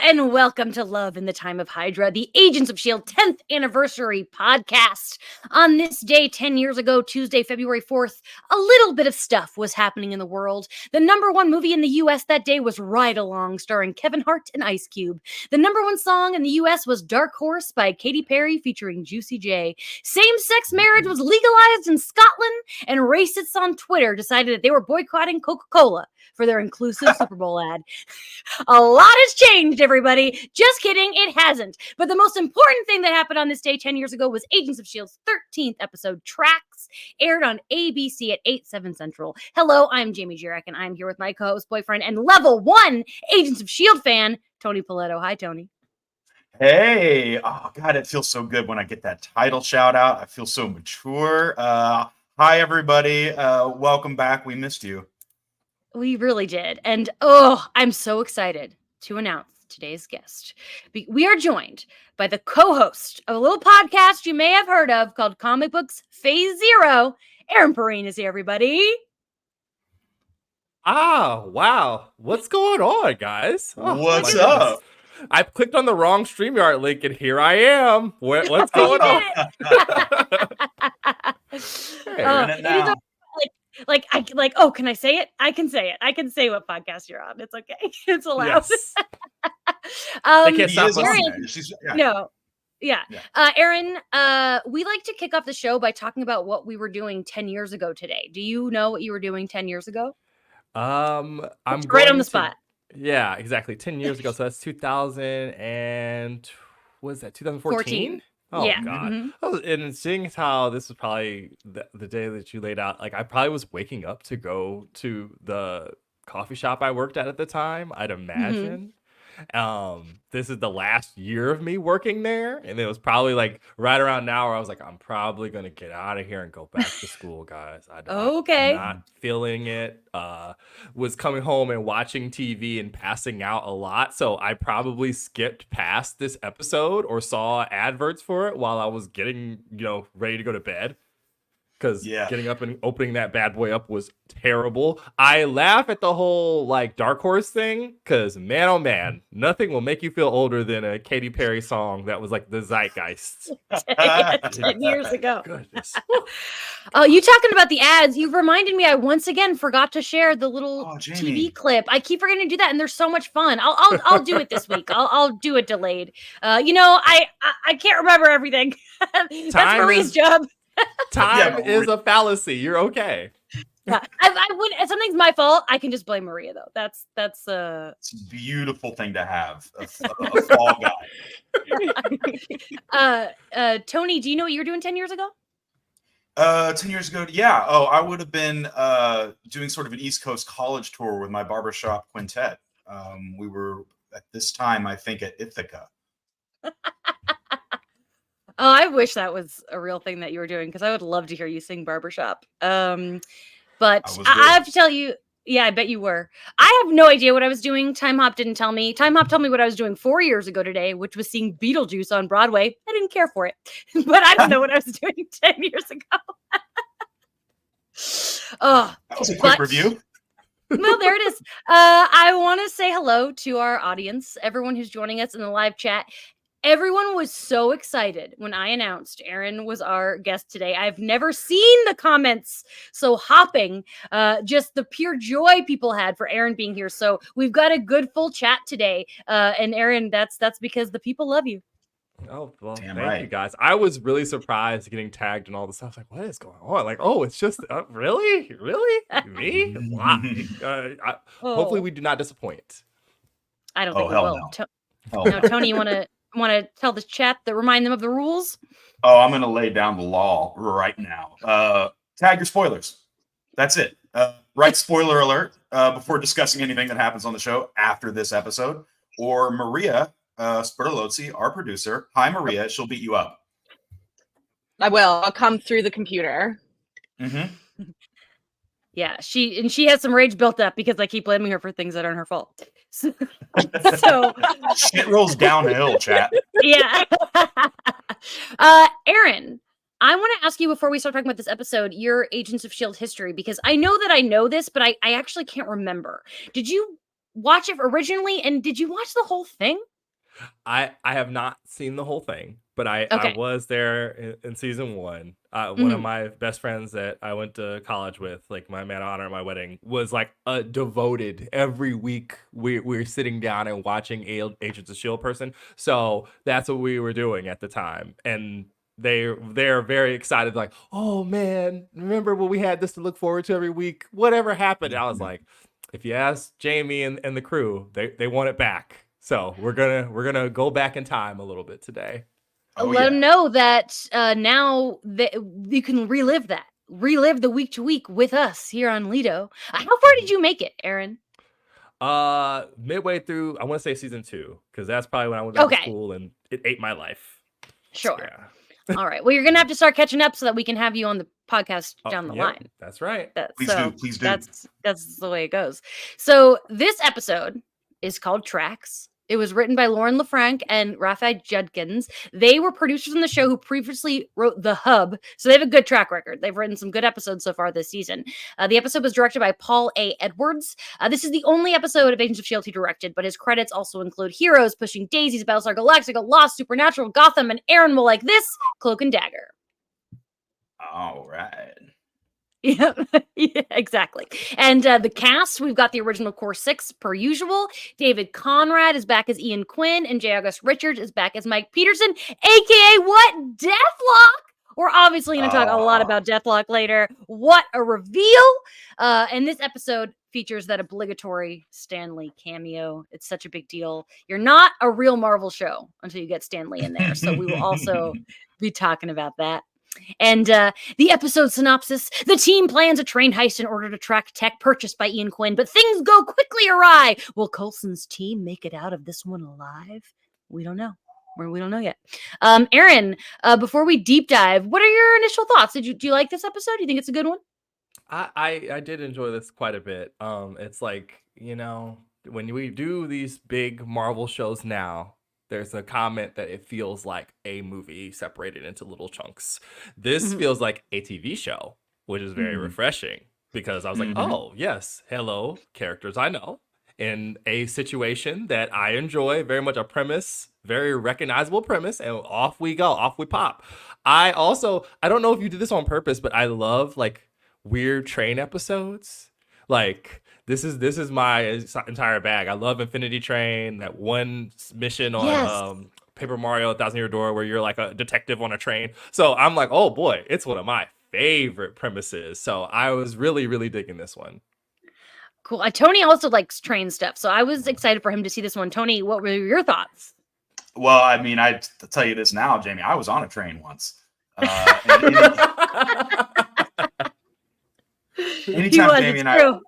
and welcome to Love in the Time of Hydra, the Agents of S.H.I.E.L.D. 10th anniversary podcast. On this day, 10 years ago, Tuesday, February 4th, a little bit of stuff was happening in the world. The #1 movie in the U.S. that day was Ride Along, starring Kevin Hart and Ice Cube. The #1 song in the U.S. was Dark Horse by Katy Perry featuring Juicy J. Same-sex marriage was legalized in Scotland, and racists on Twitter decided that they were boycotting Coca-Cola for their inclusive Super Bowl ad. A lot has changed, everybody. Just kidding, it hasn't. But the most important thing that happened on this day 10 years ago was Agents of S.H.I.E.L.D.'s 13th episode, Tracks, aired on ABC at 8/7 Central. Hello, I'm Jamie Jirek, and I'm here with my co-host, boyfriend, and level 1 Agents of S.H.I.E.L.D. fan, Tony Paletto. Hi, Tony. Hey, oh God, it feels so good when I get that title shout out. I feel so mature. Hi, everybody. Welcome back. We missed you. We really did. And I'm so excited to announce today's guest. We are joined by the co-host of a little podcast you may have heard of called Comic Books Phase Zero. Aaron Perine is here, everybody. Ah, wow. What's going on, guys? What's up? I clicked on the wrong StreamYard link and here I am. What's going on? Can I say it? I can say it. I can say what podcast you're on. It's okay. It's allowed. Yes. They can't stop Aaron, listening. Aaron, we like to kick off the show by talking about what we were doing 10 years ago today. Do you know what you were doing 10 years ago? I'm right on the spot. Yeah, exactly. 10 years ago. So that's 2000 and was that 2014? Oh, yeah. God. Mm-hmm. And seeing as how this was probably the day that you laid out, like I probably was waking up to go to the coffee shop I worked at the time, I'd imagine. This is the last year of me working there. And it was probably like right around now where I was like, I'm probably going to get out of here and go back to school, guys. I'm not feeling it. Was coming home and watching TV and passing out a lot. So I probably skipped past this episode or saw adverts for it while I was getting, ready to go to bed. Because getting up and opening that bad boy up was terrible. I laugh at the whole Dark Horse thing because man, oh man, nothing will make you feel older than a Katy Perry song that was like the zeitgeist 10 years ago. Goodness. You talking about the ads? You reminded me. I once again forgot to share the little TV clip. I keep forgetting to do that, and they're so much fun. I'll do it this week. I'll do it delayed. I can't remember everything. That's Marie's job. Time is a fallacy. You're okay. Yeah, I would. Something's my fault. I can just blame Maria though. That's it's a beautiful thing to have. A fall guy. Tony, do you know what you were doing 10 years ago? 10 years ago, yeah. Oh, I would have been doing sort of an East Coast college tour with my barbershop quintet. We were at this time, I think, at Ithaca. Oh, I wish that was a real thing that you were doing because I would love to hear you sing barbershop. But I have to tell you, yeah, I bet you were. I have no idea what I was doing. Time Hop didn't tell me. Time Hop told me what I was doing 4 years ago today, which was seeing Beetlejuice on Broadway. I didn't care for it, but I don't know what I was doing 10 years ago. That was a quick review. Well, there it is. I want to say hello to our audience, everyone who's joining us in the live chat. Everyone was so excited when I announced Aaron was our guest today. I've never seen the comments so hopping, just the pure joy people had for Aaron being here. So we've got a good full chat today. And Aaron, that's because the people love you. Oh, well, thank you guys. I was really surprised getting tagged and all this stuff. Like, what is going on? Like, oh, it's just, really? Me? Wow. Hopefully we do not disappoint. I don't think we will. No. Tony, you want to tell the chat remind them of the rules? Oh, I'm going to lay down the law right now. Tag your spoilers. That's it. Write spoiler alert before discussing anything that happens on the show after this episode. Or Maria Spertolozzi, our producer. Hi, Maria. She'll beat you up. I will. I'll come through the computer. Mm-hmm. Yeah, she has some rage built up because I keep blaming her for things that aren't her fault. So shit rolls downhill, chat. Yeah. Aaron, I want to ask you before we start talking about this episode, your Agents of S.H.I.E.L.D. history, because I know that I know this, but I actually can't remember. Did you watch it originally, and did you watch the whole thing? I have not seen the whole thing, but I Okay. was there in season one. One of Mhm. my best friends that I went to college with, like my man of honor at my wedding, was like a devoted every week. We're sitting down and watching Agents of Shield person. So that's what we were doing at the time, and they're very excited. Like, oh man, remember when we had this to look forward to every week? Whatever happened? And I was like, if you ask Jamie and the crew, they want it back. So we're gonna go back in time a little bit today. Oh Let yeah. them know that now that you can relive the week to week with us here on Lido. How far did you make it, Aaron? Midway through, I want to say season 2, because that's probably when I went back to Okay, school and it ate my life. sure. Yeah. All right. Well, you're gonna have to start catching up so that we can have you on the podcast Oh, down the yep, line. that's right. Please do. Please do. That's the way it goes. So this episode is called Tracks. It was written by Lauren LaFranc and Raphael Judkins. They were producers on the show who previously wrote The Hub, so they have a good track record. They've written some good episodes so far this season. The episode was directed by Paul A. Edwards. This is the only episode of Agents of S.H.I.E.L.D. he directed, but his credits also include Heroes, Pushing Daisies, Battlestar Galactica, Lost, Supernatural, Gotham, and Aaron will like this, Cloak and Dagger. All right. Yeah, yeah, exactly. And the cast, we've got the original core 6 per usual. David Conrad is back as Ian Quinn, and J. August Richards is back as Mike Peterson, aka what? Deathlock! We're obviously going to talk a lot about Deathlock later. What a reveal! And this episode features that obligatory Stan Lee cameo. It's such a big deal. You're not a real Marvel show until you get Stan Lee in there. So we will also be talking about that. And the episode synopsis: the team plans a train heist in order to track tech purchased by Ian Quinn, but things go quickly awry. Will Coulson's team make it out of this one alive? We don't know. We don't know yet. Aaron, before we deep dive, what are your initial thoughts? Do you like this episode? Do you think it's a good one? I did enjoy this quite a bit. It's like, when we do these big Marvel shows now, there's a comment that it feels like a movie separated into little chunks. This feels like a TV show, which is very refreshing, because I was like, oh, yes, hello, characters I know in a situation that I enjoy, very much a premise, very recognizable premise, and off we go, off we pop. I don't know if you did this on purpose, but I love like weird train episodes. Like this is my entire bag. I love Infinity Train, that one mission on Yes. Paper Mario: 1,000-Year Door where you're like a detective on a train. So I'm like, oh boy, it's one of my favorite premises. So I was really, really digging this one. Cool. Tony also likes train stuff, so I was excited for him to see this one. Tony, what were your thoughts? Well, I mean, I tell you this now, Jamie. I was on a train once. Anytime Jamie and I,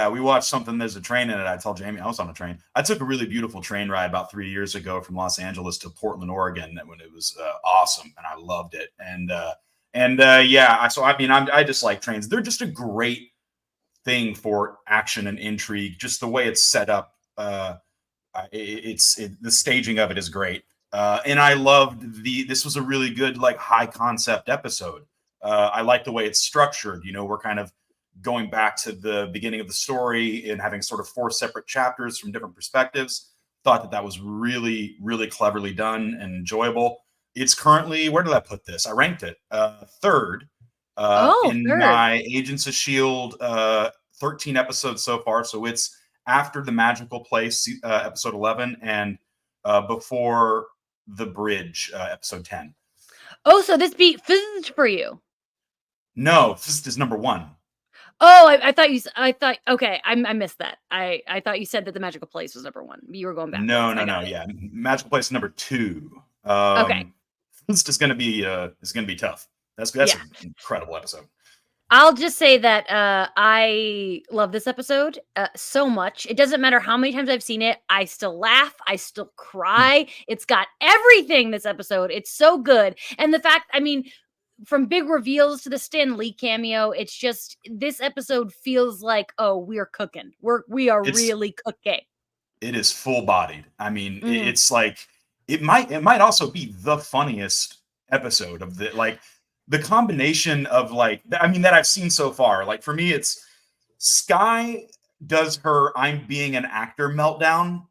we watched something, there's a train in it, I tell Jamie I was on a train. I took a really beautiful train ride about 3 years ago from Los Angeles to Portland, Oregon, when it was awesome, and I loved it. So I mean, I just like trains. They're just a great thing for action and intrigue. Just the way it's set up, the staging of it is great. And I loved this was a really good, like, high concept episode. I like the way it's structured. We're kind of going back to the beginning of the story and having sort of 4 separate chapters from different perspectives. Thought that was really, really cleverly done and enjoyable. It's currently, where did I put this? I ranked it third in third. my Agents of S.H.I.E.L.D. 13 episodes so far. So it's after The Magical Place, episode 11, and before The Bridge, episode 10. Oh, so this beat Fizzed for you? No, this is number 1. Oh, I thought okay, I missed that. I thought you said that The Magical Place was number 1. You were going back. No. Yeah, Magical Place is number 2. Okay, This is gonna be tough. That's an incredible episode. I'll just say that I love this episode so much. It doesn't matter how many times I've seen it. I still laugh. I still cry. It's got everything, this episode. It's so good. And the fact, I mean, from big reveals to the Stan Lee cameo, it's just, this episode feels like, oh, we're cooking. We are really cooking. It is full-bodied. I mean, it's like, it might also be the funniest episode of the combination of, like, I mean, that I've seen so far. Like, for me, it's Sky does her "I'm being an actor" meltdown,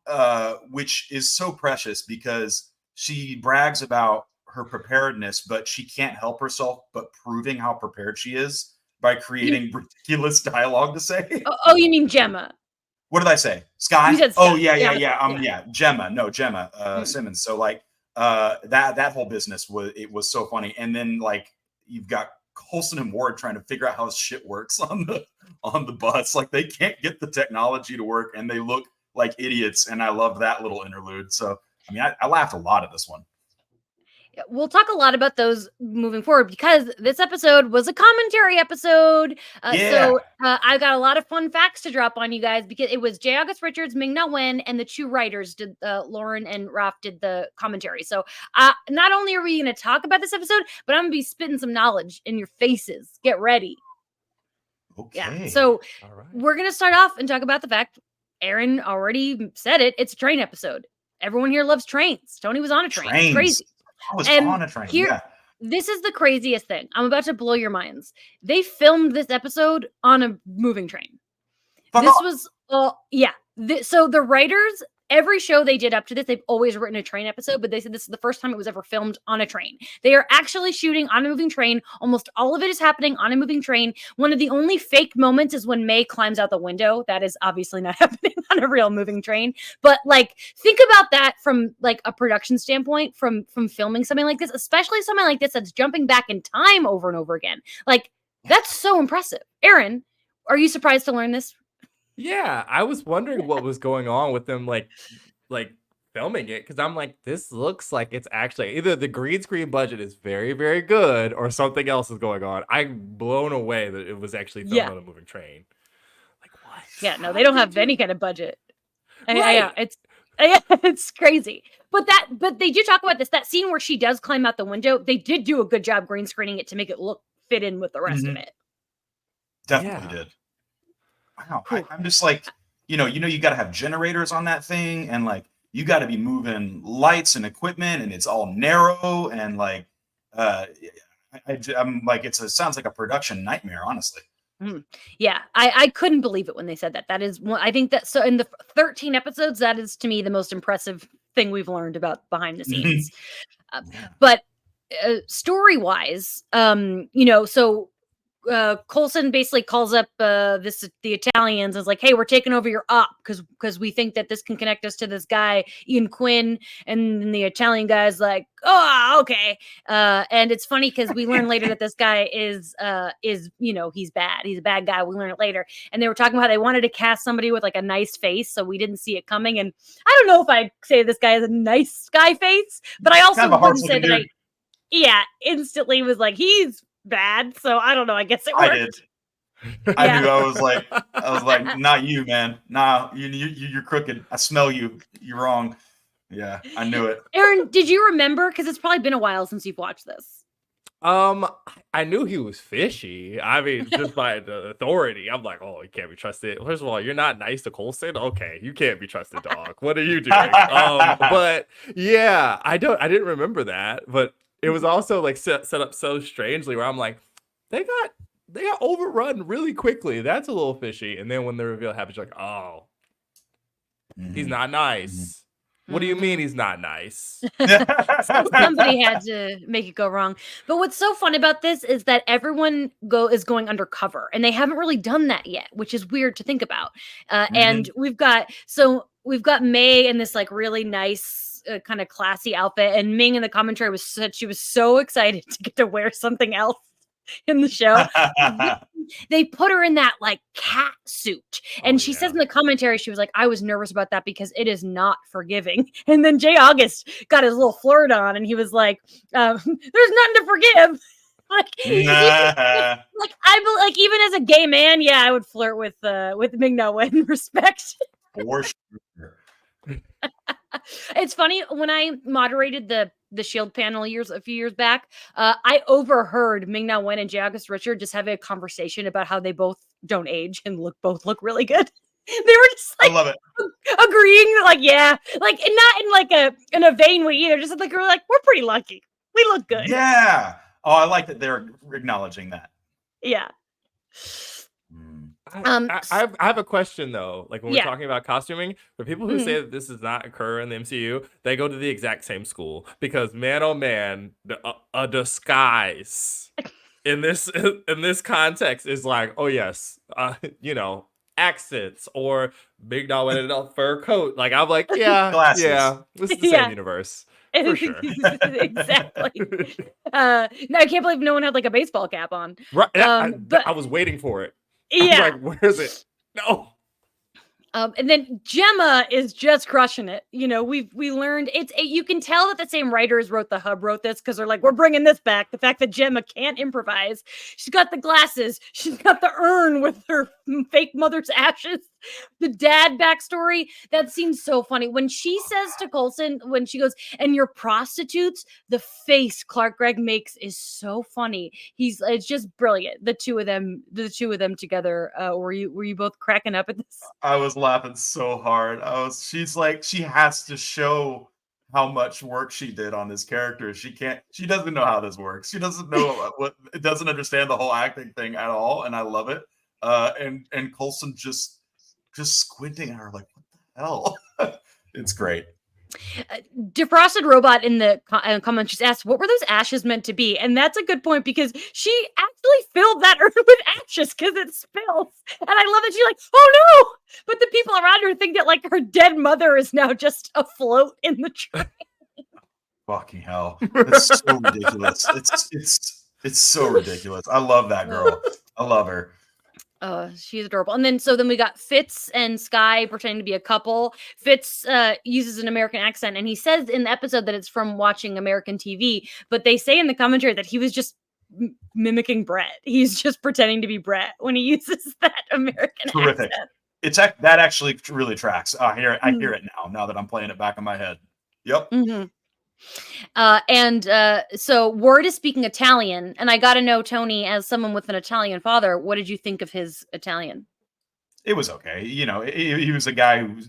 which is so precious because she brags about her preparedness, but she can't help herself but proving how prepared she is by creating ridiculous dialogue to say. Oh, you mean Gemma? What did I say? Sky? You said Oh, Sky. yeah. Yeah. Yeah. Gemma. No, Gemma Mm. Simmons. So like that whole business was so funny. And then like you've got Coulson and Ward trying to figure out how shit works on the bus. Like they can't get the technology to work and they look like idiots. And I love that little interlude. So I mean, I laughed a lot at this one. We'll talk a lot about those moving forward because this episode was a commentary episode. So I got a lot of fun facts to drop on you guys because it was J. August Richards, Ming-Na Wen, and the two writers did Lauren and Raph did the commentary. So not only are we going to talk about this episode, but I'm going to be spitting some knowledge in your faces. Get ready. Okay. Yeah. So we're going to start off and talk about the fact Aaron already said it. It's a train episode. Everyone here loves trains. Tony was on a train. It's crazy. I was on a train. Yeah. This is the craziest thing. I'm about to blow your minds. They filmed this episode on a moving train. So the writers, every show they did up to this, they've always written a train episode, but they said this is the first time it was ever filmed on a train. They are actually shooting on a moving train. Almost all of it is happening on a moving train. One of the only fake moments is when May climbs out the window. That is obviously not happening on a real moving train. But like, think about that from like a production standpoint, from filming something like this, especially something like this that's jumping back in time over and over again. Like, that's so impressive. Aaron, are you surprised to learn this? Yeah, I was wondering what was going on with them, like filming it, because I'm like, this looks like it's actually either the green screen budget is very, very good, or something else is going on. I'm blown away that it was actually filmed on a moving train. Like what? Yeah, no, they don't have any kind of budget. Yeah, it's crazy. But they do talk about this. That scene where she does climb out the window, they did do a good job green screening it to make it fit in with the rest of it. Definitely did. Wow. I'm just like, you got to have generators on that thing and like you got to be moving lights and equipment and it's all narrow and like I'm like it sounds like a production nightmare, honestly. Yeah, I couldn't believe it when they said that. That is one, I think that so in the 13 episodes, that is to me the most impressive thing we've learned about behind the scenes. But story-wise, so Coulson basically calls up the Italians and is like, hey, we're taking over your op because we think that this can connect us to this guy Ian Quinn, and then the Italian guy's like, oh, okay. And it's funny because we learn later that this guy is he's bad. He's a bad guy. We learn it later. And they were talking about how they wanted to cast somebody with like a nice face, so we didn't see it coming. And I don't know if I'd say this guy has a nice guy face, but I also wouldn't say that instantly was like, he's bad, so I don't know. I guess it worked. I did. I knew. I was like, not you, man. Nah, you're crooked. I smell you. You're wrong. Yeah, I knew it. Aaron, did you remember? Because it's probably been a while since you've watched this. I knew he was fishy. I mean, just by the authority, I'm like, oh, he can't be trusted. First of all, you're not nice to Coulson. Okay, you can't be trusted, dog. What are you doing? But yeah, I didn't remember that, but. It was also like set up so strangely where I'm like, they got overrun really quickly. That's a little fishy. And then when the reveal happens, you're like, oh, he's not nice. What do you mean he's not nice? Somebody had to make it go wrong. But what's so fun about this is that everyone is going undercover, and they haven't really done that yet, which is weird to think about. And we've got May in this like really nice kind of classy outfit, and Ming in the commentary said she was so excited to get to wear something else in the show. They put her in that like cat suit, and she says in the commentary she was like, I was nervous about that because it is not forgiving. And then J. August got his little flirt on, and he was like, there's nothing to forgive. Even as a gay man, I would flirt with Ming-Na Wen. Respect. For sure. It's funny, when I moderated the Shield panel a few years back, I overheard Ming-Na Wen and J. August Richard just having a conversation about how they both don't age and both look really good. They were just like, I love it. Agreeing, like, yeah, like, and not in like in a vain way either. Just like we're pretty lucky. We look good. Yeah. Oh, I like that they're acknowledging that. Yeah. I have a question though. Like when we're Yeah. talking about costuming, for people who say that this does not occur in the MCU, they go to the exact same school because man, oh man, a disguise in this context is like, oh yes, accents or big dog with a fur coat. Like I'm like, Glasses. this is the Yeah. same universe for sure. Exactly. No, I can't believe no one had like a baseball cap on. Right, But I was waiting for it. yeah. I was like, where is it? No. And then Gemma is just crushing it. You know, we learned you can tell that the same writers wrote this because they're like, we're bringing this back. The fact that Gemma can't improvise. She's got the glasses. She's got the urn with her fake mother's ashes. The dad backstory, that seems so funny. When she says to Coulson, when she goes, and you're prostitutes, the face Clark Gregg makes is so funny. It's just brilliant. The two of them together. Were you both cracking up at this? I was laughing so hard. She's like, she has to show how much work she did on this character. She doesn't know how this works. She doesn't know doesn't understand the whole acting thing at all. And I love it. And Coulson just squinting at her like, what the hell? It's great. Defrosted Robot in the comments just asked, what were those ashes meant to be? And that's a good point because she actually filled that urn with ashes because it spills. And I love that she's like, oh no! But the people around her think that like her dead mother is now just afloat in the train. Fucking hell. It's so ridiculous. It's so ridiculous. I love that girl. I love her. She's adorable. And then we got Fitz and Skye pretending to be a couple. Fitz uses an American accent, and he says in the episode that it's from watching American TV, but they say in the commentary that he was just mimicking Brett. He's just pretending to be Brett when he uses that American Terrific. accent. That actually really tracks. I hear it now that I'm playing it back in my head. Yep. Mm-hmm. So Ward is speaking Italian, and I got to know, Tony, as someone with an Italian father, what did you think of his Italian? It was okay. You know, he was a guy who's,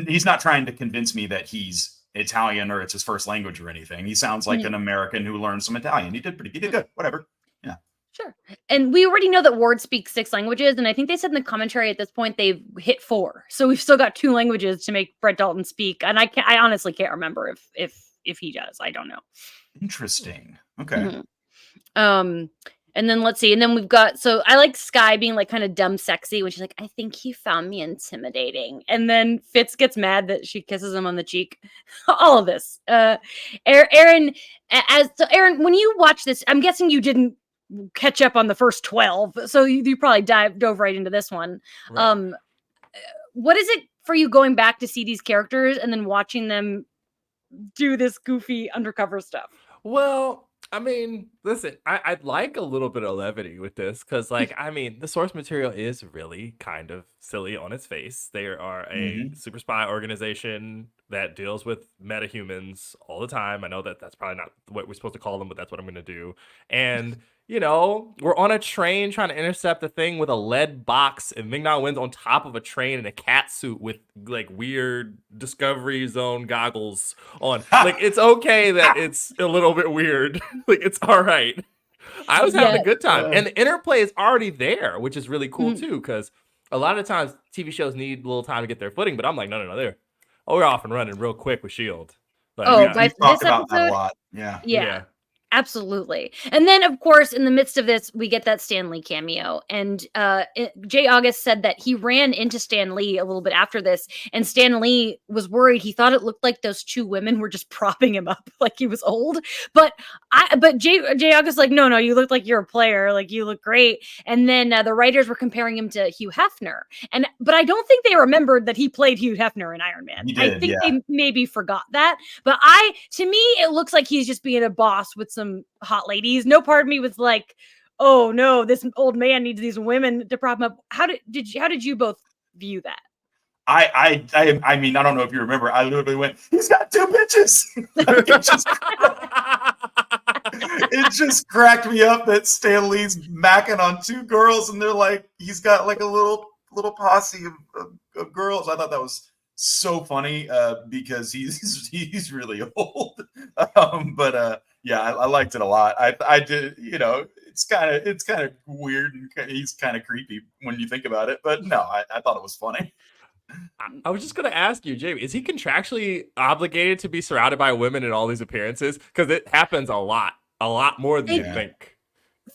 he's not trying to convince me that he's Italian or it's his first language or anything. He sounds like an American who learned some Italian. He did good. Whatever. Yeah. Sure. And we already know that Ward speaks 6 languages, and I think they said in the commentary at this point they've hit 4. So we've still got 2 languages to make Brett Dalton speak, and I honestly can't remember if he does. I don't know. Interesting. Okay. Mm-hmm. And then let's see. And then we've got, so I like Skye being like kind of dumb sexy when she's like, I think he found me intimidating. And then Fitz gets mad that she kisses him on the cheek. All of this. Aaron, when you watch this, I'm guessing you didn't catch up on the first 12. So you probably dove right into this one. Right. What is it for you going back to see these characters and then watching them do this goofy undercover stuff? Well, I mean, listen, I'd like a little bit of levity with this because, like, I mean, the source material is really kind of silly on its face. They are a super spy organization that deals with metahumans all the time. I know that that's probably not what we're supposed to call them, but that's what I'm going to do. And, we're on a train trying to intercept a thing with a lead box, and Ming-Na Wen's on top of a train in a cat suit with, like, weird Discovery Zone goggles on. Like, it's okay that it's a little bit weird. Like, it's all right. I was having a good time. And the interplay is already there, which is really cool, too, because a lot of times TV shows need a little time to get their footing, but I'm like, no, we're off and running real quick with S.H.I.E.L.D. Like, by this episode, that a lot. Yeah. Absolutely. And then, of course, in the midst of this, we get that Stan Lee cameo. And Jay August said that he ran into Stan Lee a little bit after this, and Stan Lee was worried. He thought it looked like those 2 women were just propping him up like he was old. But Jay August like, no, you look like you're a player. Like, you look great. And then the writers were comparing him to Hugh Hefner. But I don't think they remembered that he played Hugh Hefner in Iron Man. I think they maybe forgot that. But to me, it looks like he's just being a boss with some hot ladies. No part of me was like, oh no, this old man needs these women to prop him up. How did you both view that? I mean, I don't know if you remember, I literally went, he's got 2 bitches. It just cracked me up that Stan Lee's macking on 2 girls, and they're like, he's got like a little posse of girls. I thought that was so funny because he's really old. Yeah, I liked it a lot. I did, it's kind of weird and he's kind of creepy when you think about it. But no, I thought it was funny. I was just gonna ask you, Jamie, is he contractually obligated to be surrounded by women in all these appearances? Because it happens a lot more than you think.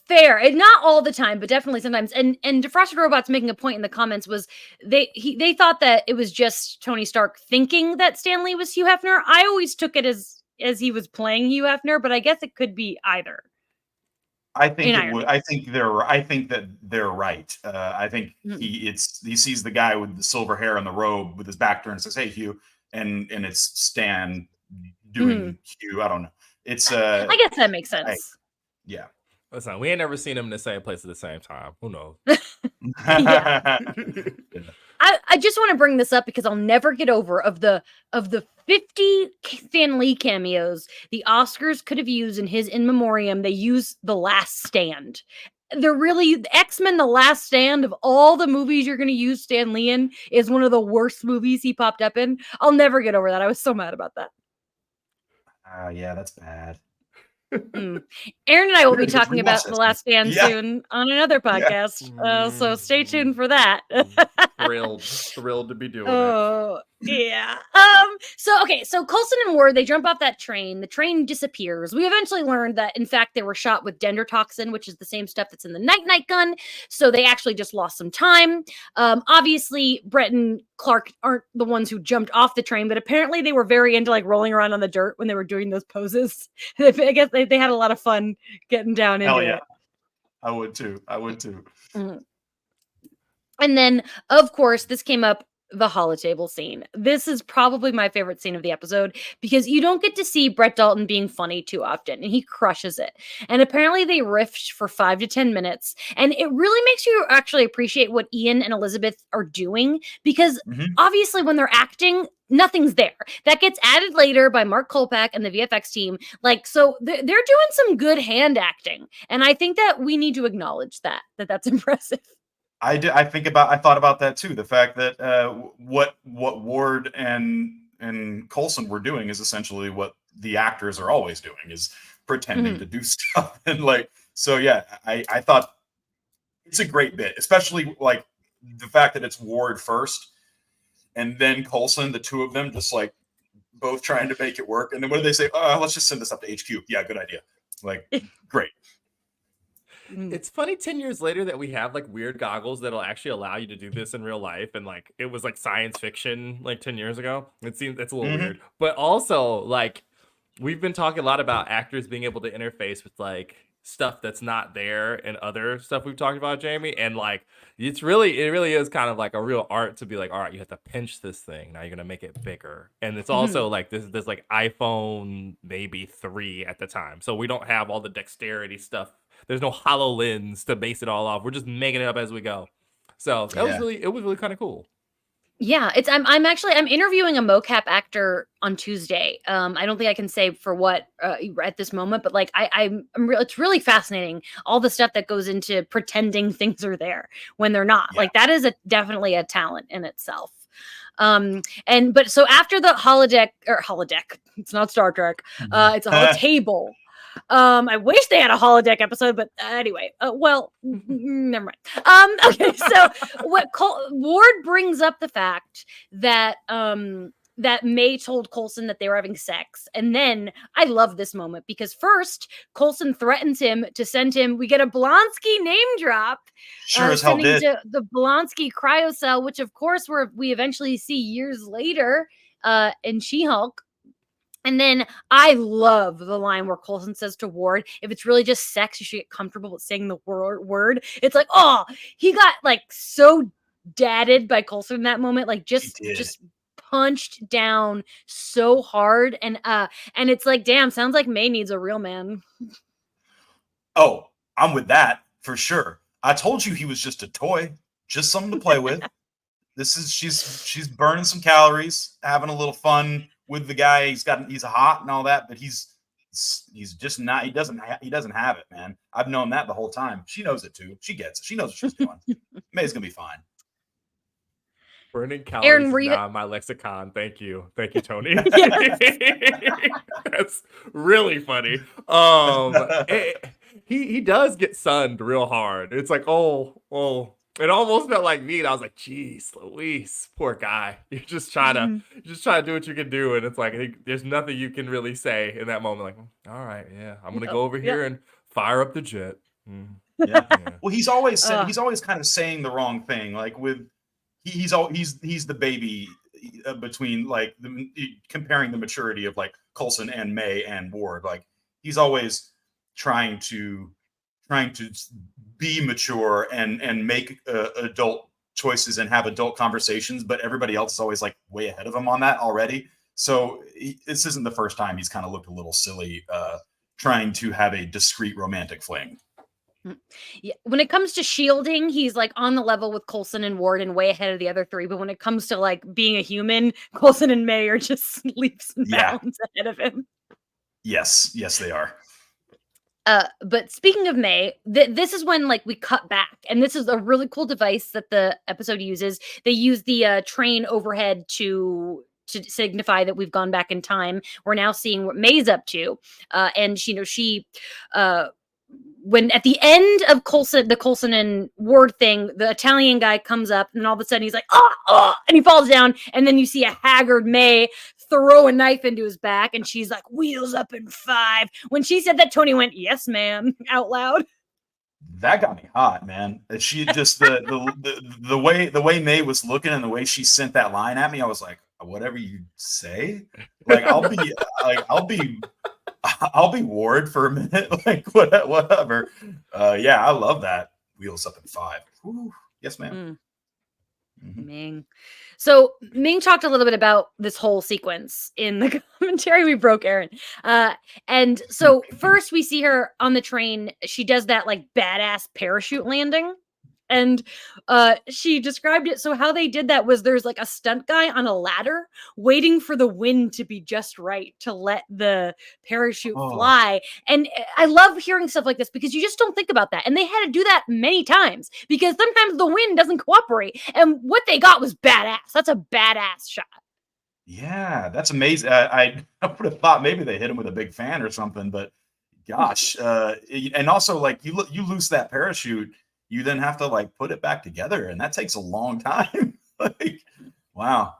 Fair, and not all the time, but definitely sometimes. And Defrosted Robots making a point in the comments was they thought that it was just Tony Stark thinking that Stan Lee was Hugh Hefner. I always took it as he was playing Hugh Hefner, but I guess it could be either. I think it would. I think that they're right. I think he sees the guy with the silver hair and the robe with his back turned and says, "Hey, Hugh," and it's Stan doing Hugh. I don't know. It's I guess that makes sense. Yeah. Listen, we ain't never seen them in the same place at the same time. Who knows? I just want to bring this up because I'll never get over of the 50 Stan Lee cameos the Oscars could have used in his in memoriam. They use The Last Stand. They're really X-Men: The Last Stand of all the movies you're going to use Stan Lee in is one of the worst movies he popped up in. I'll never get over that. I was so mad about that. Yeah, that's bad. Aaron and I will be talking about The Last Stand soon on another podcast. So stay tuned for that. Thrilled to be doing it. Yeah. So Coulson and Ward, they jump off that train. The train disappears. We eventually learned that, in fact, they were shot with dendrotoxin, which is the same stuff that's in the night gun. So they actually just lost some time. Obviously, Brett and Clark aren't the ones who jumped off the train, but apparently they were very into like rolling around on the dirt when they were doing those poses. I guess they had a lot of fun getting down into it. I would too. Mm-hmm. And then, of course, this came up, the holotable scene. This is probably my favorite scene of the episode because you don't get to see Brett Dalton being funny too often, and he crushes it. And apparently they riffed for 5 to 10 minutes, and it really makes you actually appreciate what Ian and Elizabeth are doing because obviously when they're acting, nothing's there. That gets added later by Mark Kolpak and the VFX team. So they're doing some good hand acting, and I think that we need to acknowledge that's impressive. I thought about that too. The fact that what Ward and Coulson were doing is essentially what the actors are always doing, is pretending to do stuff. And I thought it's a great bit, especially like the fact that it's Ward first and then Coulson, the two of them just like both trying to make it work. And then what do they say? Let's just send this up to HQ. Yeah, good idea. Like, great. It's funny 10 years later that we have like weird goggles that'll actually allow you to do this in real life, and like it was like science fiction like 10 years ago. It seems it's a little weird, but also like we've been talking a lot about actors being able to interface with like stuff that's not there and other stuff we've talked about, Jamie, and like it really is kind of like a real art to be like, all right, you have to pinch this thing, now you're gonna make it bigger. And it's also like this like iPhone maybe 3 at the time, so we don't have all the dexterity stuff. There's no HoloLens to base it all off. We're just making it up as we go. So that was really kind of cool. Yeah, I'm interviewing a mocap actor on Tuesday. I don't think I can say for what at this moment, but like it's really fascinating all the stuff that goes into pretending things are there when they're not. Yeah. Like that is definitely a talent in itself. So after the holodeck, it's not Star Trek. It's a holotable. I wish they had a holodeck episode, but anyway, never mind. Okay, so Ward brings up the fact that that May told Coulson that they were having sex, and then I love this moment because first Coulson threatens him to send him. We get a Blonsky name drop, sure as hell did. To the Blonsky cryocell, which of course we eventually see years later in She-Hulk. And then I love the line where Coulson says to Ward, if it's really just sex, you should get comfortable with saying the word. It's like, oh, he got like so dadded by Coulson in that moment, like just punched down so hard. And it's like, damn, sounds like May needs a real man. Oh, I'm with that for sure. I told you he was just a toy, just something to play with. She's burning some calories, having a little fun with the guy. He's hot and all that, but he's just not. He doesn't have it, man. I've known that the whole time. She knows it too. She gets it. She knows what she's doing. May's gonna be fine. Burning calories is not my lexicon. Thank you, Tony. That's really funny. he does get sunned real hard. It's like, oh. It almost felt like me, and I was like, "Geez, Luis, poor guy. You're just trying to do what you can do." And it's like, there's nothing you can really say in that moment. Like, all right, yeah, I'm gonna go over here and fire up the jet. Yeah. Yeah. Well, he's always kind of saying the wrong thing. Like with he's the baby between like comparing the maturity of like Coulson and May and Ward. Like he's always trying to be mature and make adult choices and have adult conversations, but everybody else is always like way ahead of him on that already. So this isn't the first time he's kind of looked a little silly trying to have a discreet romantic fling. Yeah, when it comes to shielding, he's like on the level with Coulson and Ward and way ahead of the other three. But when it comes to like being a human, Coulson and May are just leaps and bounds ahead of him. Yes, they are. But speaking of May, this is when like we cut back, and this is a really cool device that the episode uses. They use the train overhead to signify that we've gone back in time. We're now seeing what May's up to, and she when at the end of the Coulson and Ward thing, the Italian guy comes up, and all of a sudden he's like, and he falls down, and then you see a haggard May throw a knife into his back, and she's like, "Wheels up in 5." When she said that, Tony went, "Yes, ma'am," out loud. That got me hot, man. She just the way May was looking and the way she sent that line at me, I was like, whatever you say, like I'll be Ward for a minute, like whatever. Yeah, I love that. Wheels up in 5. Ooh, yes, ma'am. Ming. So Ming talked a little bit about this whole sequence in the commentary we broke, Aaron. And so first we see her on the train. She does that like badass parachute landing. And she described it. So how they did that was there's like a stunt guy on a ladder waiting for the wind to be just right to let the parachute fly. And I love hearing stuff like this because you just don't think about that. And they had to do that many times because sometimes the wind doesn't cooperate. And what they got was badass. That's a badass shot. Yeah, that's amazing. I would have thought maybe they hit him with a big fan or something, but gosh. And also like you lose that parachute, you then have to like put it back together, and that takes a long time. Like, wow.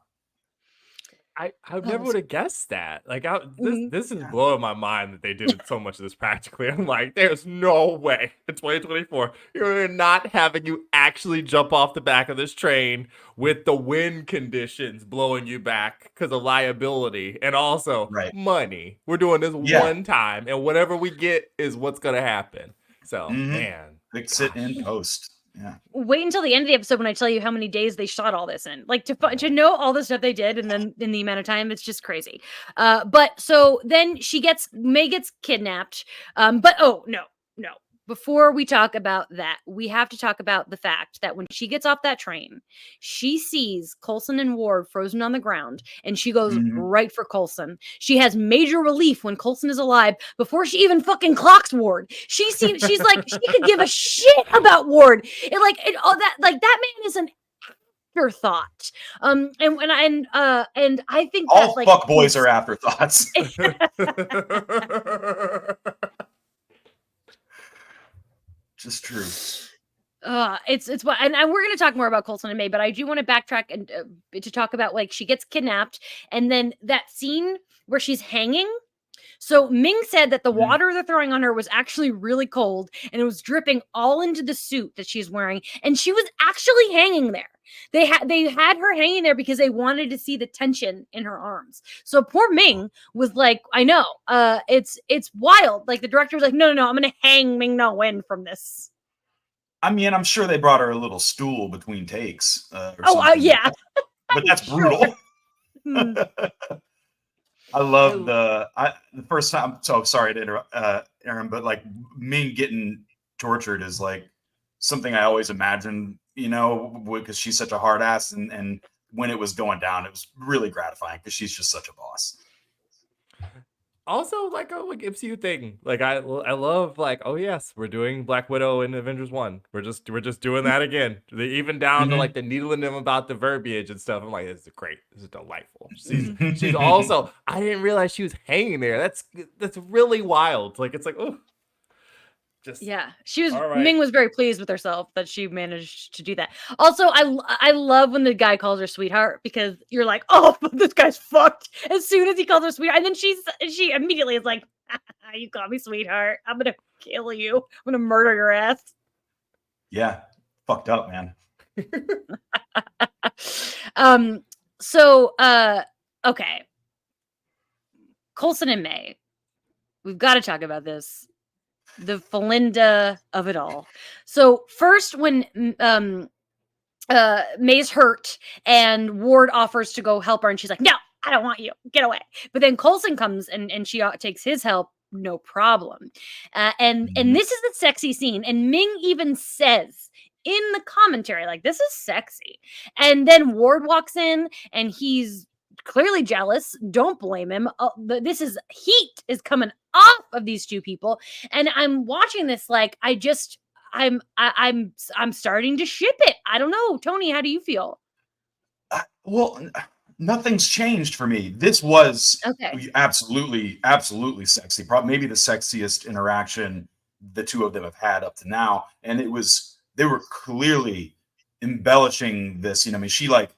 I never would have guessed that. Like, this is blowing my mind that they did so much of this practically. I'm like, there's no way in 2024 you're not having you actually jump off the back of this train with the wind conditions blowing you back because of liability and also money. We're doing this one time, and whatever we get is what's gonna happen. So, man. Fix it in post. Yeah. Wait until the end of the episode when I tell you how many days they shot all this in. Like to know all the stuff they did, and then in the amount of time, it's just crazy. But so then May gets kidnapped. But no. Before we talk about that, we have to talk about the fact that when she gets off that train, she sees Coulson and Ward frozen on the ground, and she goes right for Coulson. She has major relief when Coulson is alive before she even fucking clocks Ward. She's like, she could give a shit about Ward. That man is an afterthought. And I think all fuck boys are afterthoughts. Just true. It's what, and we're going to talk more about Coulson and May, but I do want to backtrack and to talk about like she gets kidnapped, and then that scene where she's hanging. So Ming said that the water they're throwing on her was actually really cold, and it was dripping all into the suit that she's wearing, and she was actually hanging there. They had her hanging there because they wanted to see the tension in her arms. So poor Ming was like, I know, it's wild. Like the director was like, no, I'm going to hang Ming Na Wen from this. I mean, I'm sure they brought her a little stool between takes. Yeah. But that's brutal. I love the first time. So sorry to interrupt, Aaron, but like Ming getting tortured is like something I always imagined, because she's such a hard ass. And when it was going down, it was really gratifying because she's just such a boss. Also, like a MCU thing. Like I love like, oh yes, we're doing Black Widow in Avengers 1. We're just doing that again. Even down to like the needling them about the verbiage and stuff. I'm like, this is great. This is delightful. She's also, I didn't realize she was hanging there. That's really wild. Like it's like, oh, Just Yeah, she was. all right. Ming was very pleased with herself that she managed to do that. Also, I love when the guy calls her sweetheart because you're like, oh, this guy's fucked. As soon as he calls her sweetheart, and then she immediately is like, you call me sweetheart, I'm gonna kill you. I'm gonna murder your ass. Yeah, fucked up, man. So, okay, Coulson and May, we've got to talk about this. The Felinda of it all. So first, when May's hurt and Ward offers to go help her, and she's like, "No, I don't want you. Get away." But then Coulson comes and she takes his help, no problem. And this is the sexy scene, and Ming even says in the commentary, like, "This is sexy." And then Ward walks in, and he's clearly jealous. Don't blame him. This is heat is coming off of these two people, and I'm watching this like I'm starting to ship it. I don't know, Tony. How do you feel? Well, nothing's changed for me. This was Okay. absolutely sexy. Probably maybe the sexiest interaction the two of them have had up to now, and they were clearly embellishing this. I mean, she like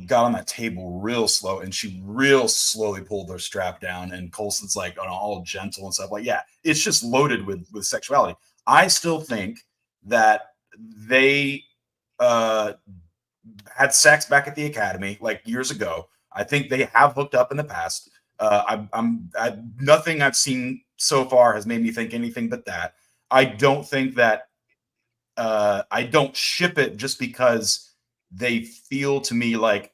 got on that table real slow, and she real slowly pulled her strap down, and Coulson's like all gentle and stuff. Like, yeah, it's just loaded with sexuality. I still think that they had sex back at the academy like years ago. I think they have hooked up in the past. Nothing I've seen so far has made me think anything but that. I don't think that I don't ship it just because they feel to me like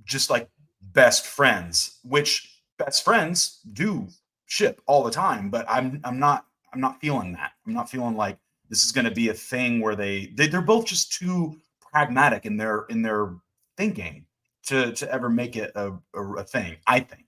just like best friends, which best friends do ship all the time. But I'm not feeling that. I'm not feeling like this is going to be a thing where they're both just too pragmatic in their thinking to ever make it a thing, I think.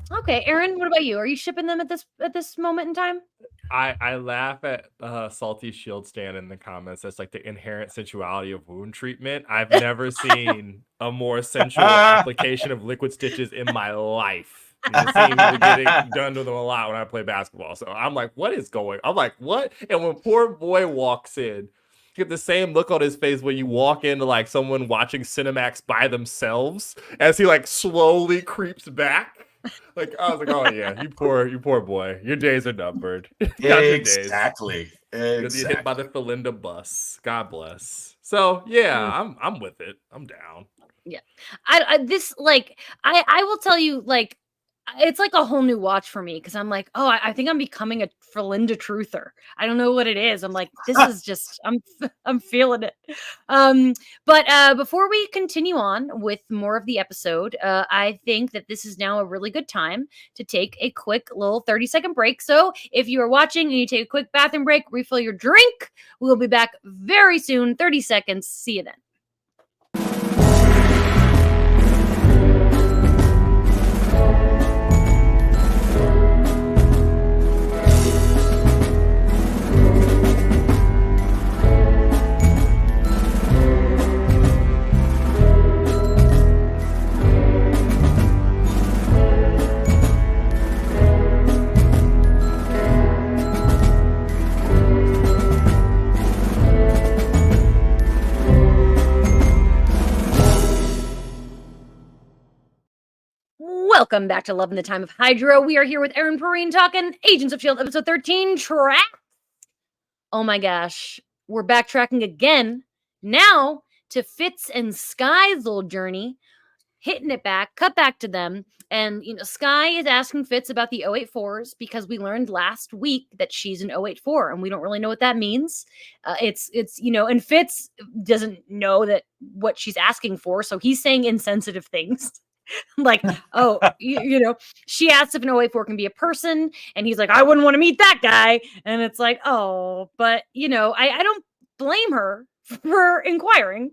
Okay, Aaron, what about you? Are you shipping them at this moment in time? I laugh at Salty Shield Stand in the comments. That's like the inherent sensuality of wound treatment. I've never seen a more sensual application of liquid stitches in my life. You see people getting done to them a lot when I play basketball. So I'm like, what is going? I'm like, what? And when poor boy walks in, you get the same look on his face when you walk into like someone watching Cinemax by themselves as he like slowly creeps back. Like, I was like, oh yeah, you poor boy. Your days are numbered. Exactly. You'll get hit by the Felinda bus. God bless. So yeah, I'm with it. I'm down. Yeah. I will tell you, like, it's like a whole new watch for me because I'm like, oh, I think I'm becoming a Felinda truther. I don't know what it is. I'm like, this is just I'm feeling it. But before we continue on with more of the episode, I think that this is now a really good time to take a quick little 30-second break. So if you are watching and you take a quick bathroom break, refill your drink. We'll be back very soon. 30 seconds. See you then. Welcome back to Love in the Time of Hydra. We are here with Aaron Perine talking Agents of S.H.I.E.L.D. episode 13, Track. Oh my gosh. We're backtracking again. Now to Fitz and Sky's little journey. Hitting it back, cut back to them. And, Sky is asking Fitz about the 084s because we learned last week that she's an 084 and we don't really know what that means. And Fitz doesn't know that what she's asking for. So he's saying insensitive things. Like, oh, she asked if an 084 can be a person, and he's like, I wouldn't want to meet that guy. And it's like, oh, but I don't blame her for inquiring.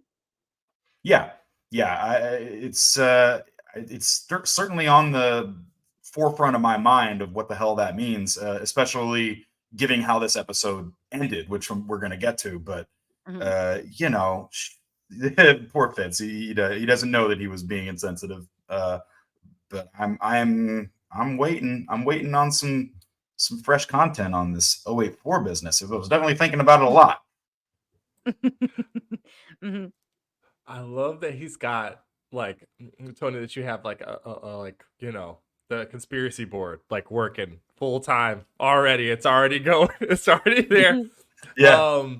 Yeah, it's certainly on the forefront of my mind of what the hell that means, especially given how this episode ended, which we're going to get to. But poor Fitz, he doesn't know that he was being insensitive. But I'm waiting. I'm waiting on some some fresh content on this 084 business. I was definitely thinking about it a lot. Mhm. I love that he's got like Tony, that you have like like, you know, the conspiracy board like working full time already. It's already going. It's already there. Yeah.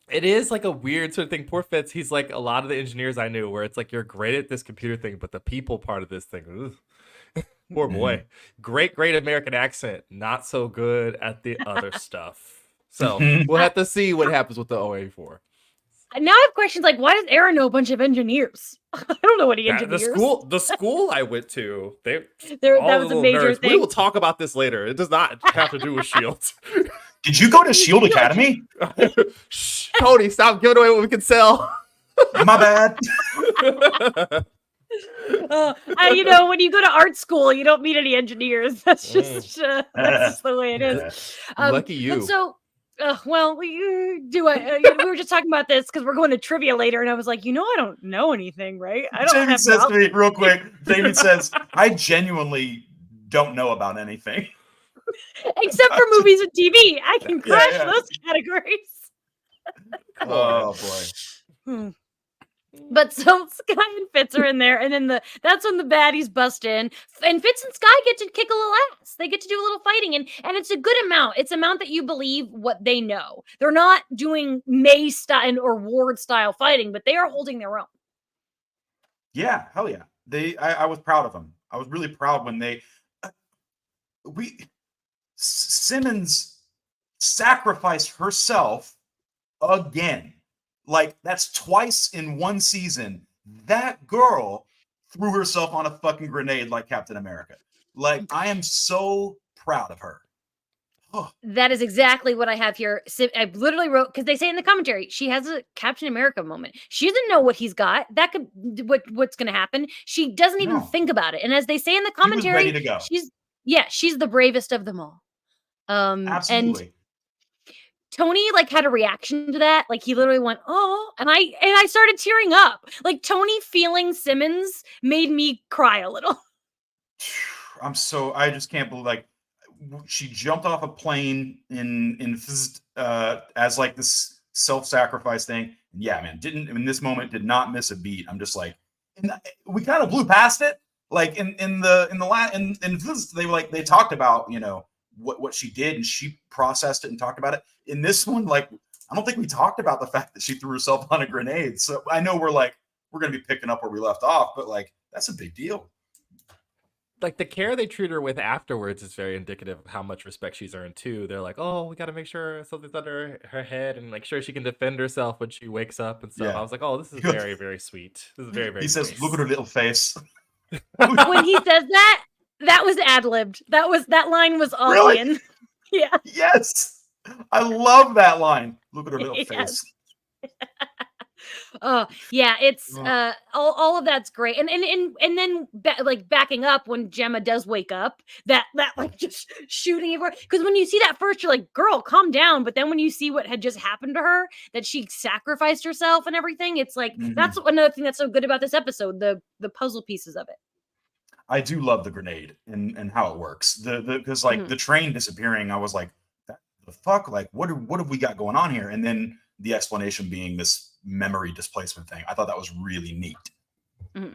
It is like a weird sort of thing. Poor Fitz, he's like a lot of the engineers I knew, where it's like you're great at this computer thing, but the people part of this thing, ugh. Poor boy. Great American accent, not so good at the other stuff. So we'll have to see what happens with the 084. Now I have questions like, why does Aaron know a bunch of engineers? I don't know any engineers. The school I went to, they That all was the a little major nerds. We thing. will talk about this later. It does not have to do with Shield. Did you go to Shield Academy? Shh, Tony, stop giving away what we can sell. My bad. You know, when you go to art school, you don't meet any engineers. That's just the way it is. Lucky you. And so, well, we were just talking about this because we're going to trivia later, and I was like, I don't know anything, right? I don't Jamie have says to knowledge. me real quick. Jamie says, "I genuinely don't know about anything Except for movies and TV. I can crush yeah. those categories." Oh boy. But so Sky and Fitz are in there, and then that's when the baddies bust in, and Fitz and Sky get to kick a little ass. They get to do a little fighting, and it's a good amount. It's amount that you believe what they know. They're not doing May style or Ward style fighting, but they are holding their own. Yeah, hell yeah. I was proud of them. I was really proud when Simmons sacrificed herself again. Like, that's twice in one season. That girl threw herself on a fucking grenade like Captain America. Like, I am so proud of her. Oh. That is exactly what I have here. I literally wrote, because they say in the commentary, she has a Captain America moment. She doesn't know what he's got. That could what's going to happen. She doesn't even think about it. And as they say in the commentary, ready to go. she's the bravest of them all. Absolutely. And Tony had a reaction to that. Like, he literally went, "Oh," and I started tearing up. Like, Tony feeling Simmons made me cry a little. I just can't believe, she jumped off a plane as like this self-sacrifice thing. Yeah, man, in this moment did not miss a beat. I'm just like, and we kind of blew past it. Like they talked about, what she did, and she processed it and talked about it. In this one, I don't think we talked about the fact that she threw herself on a grenade. So I know we're going to be picking up where we left off, but that's a big deal. Like, the care they treat her with afterwards is very indicative of how much respect she's earned too. They're like, "Oh, we got to make sure something's under her head and make sure she can defend herself when she wakes up and stuff." Yeah. I was like, "Oh, this is very, very sweet. This is very, very." He says, "Look at her little face." When he says that was ad-libbed. That line was all really? in. Yeah. Yes. I love that line. Look at her little face. Oh yeah, it's all of that's great, and then backing up when Gemma does wake up, that just shooting everywhere. Because when you see that first, you're like, "Girl, calm down." But then when you see what had just happened to her, that she sacrificed herself and everything, it's like that's another thing that's so good about this episode, the puzzle pieces of it. I do love the grenade and how it works. Because the train disappearing, I was like, the fuck? What have we got going on here? And then the explanation being this memory displacement thing. I thought that was really neat. Mm-hmm.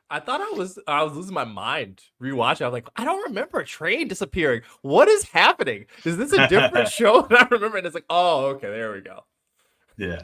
I thought I was losing my mind rewatching. I was like, I don't remember a train disappearing. What is happening? Is this a different show than I remember? And it's like, oh, okay, there we go. Yeah.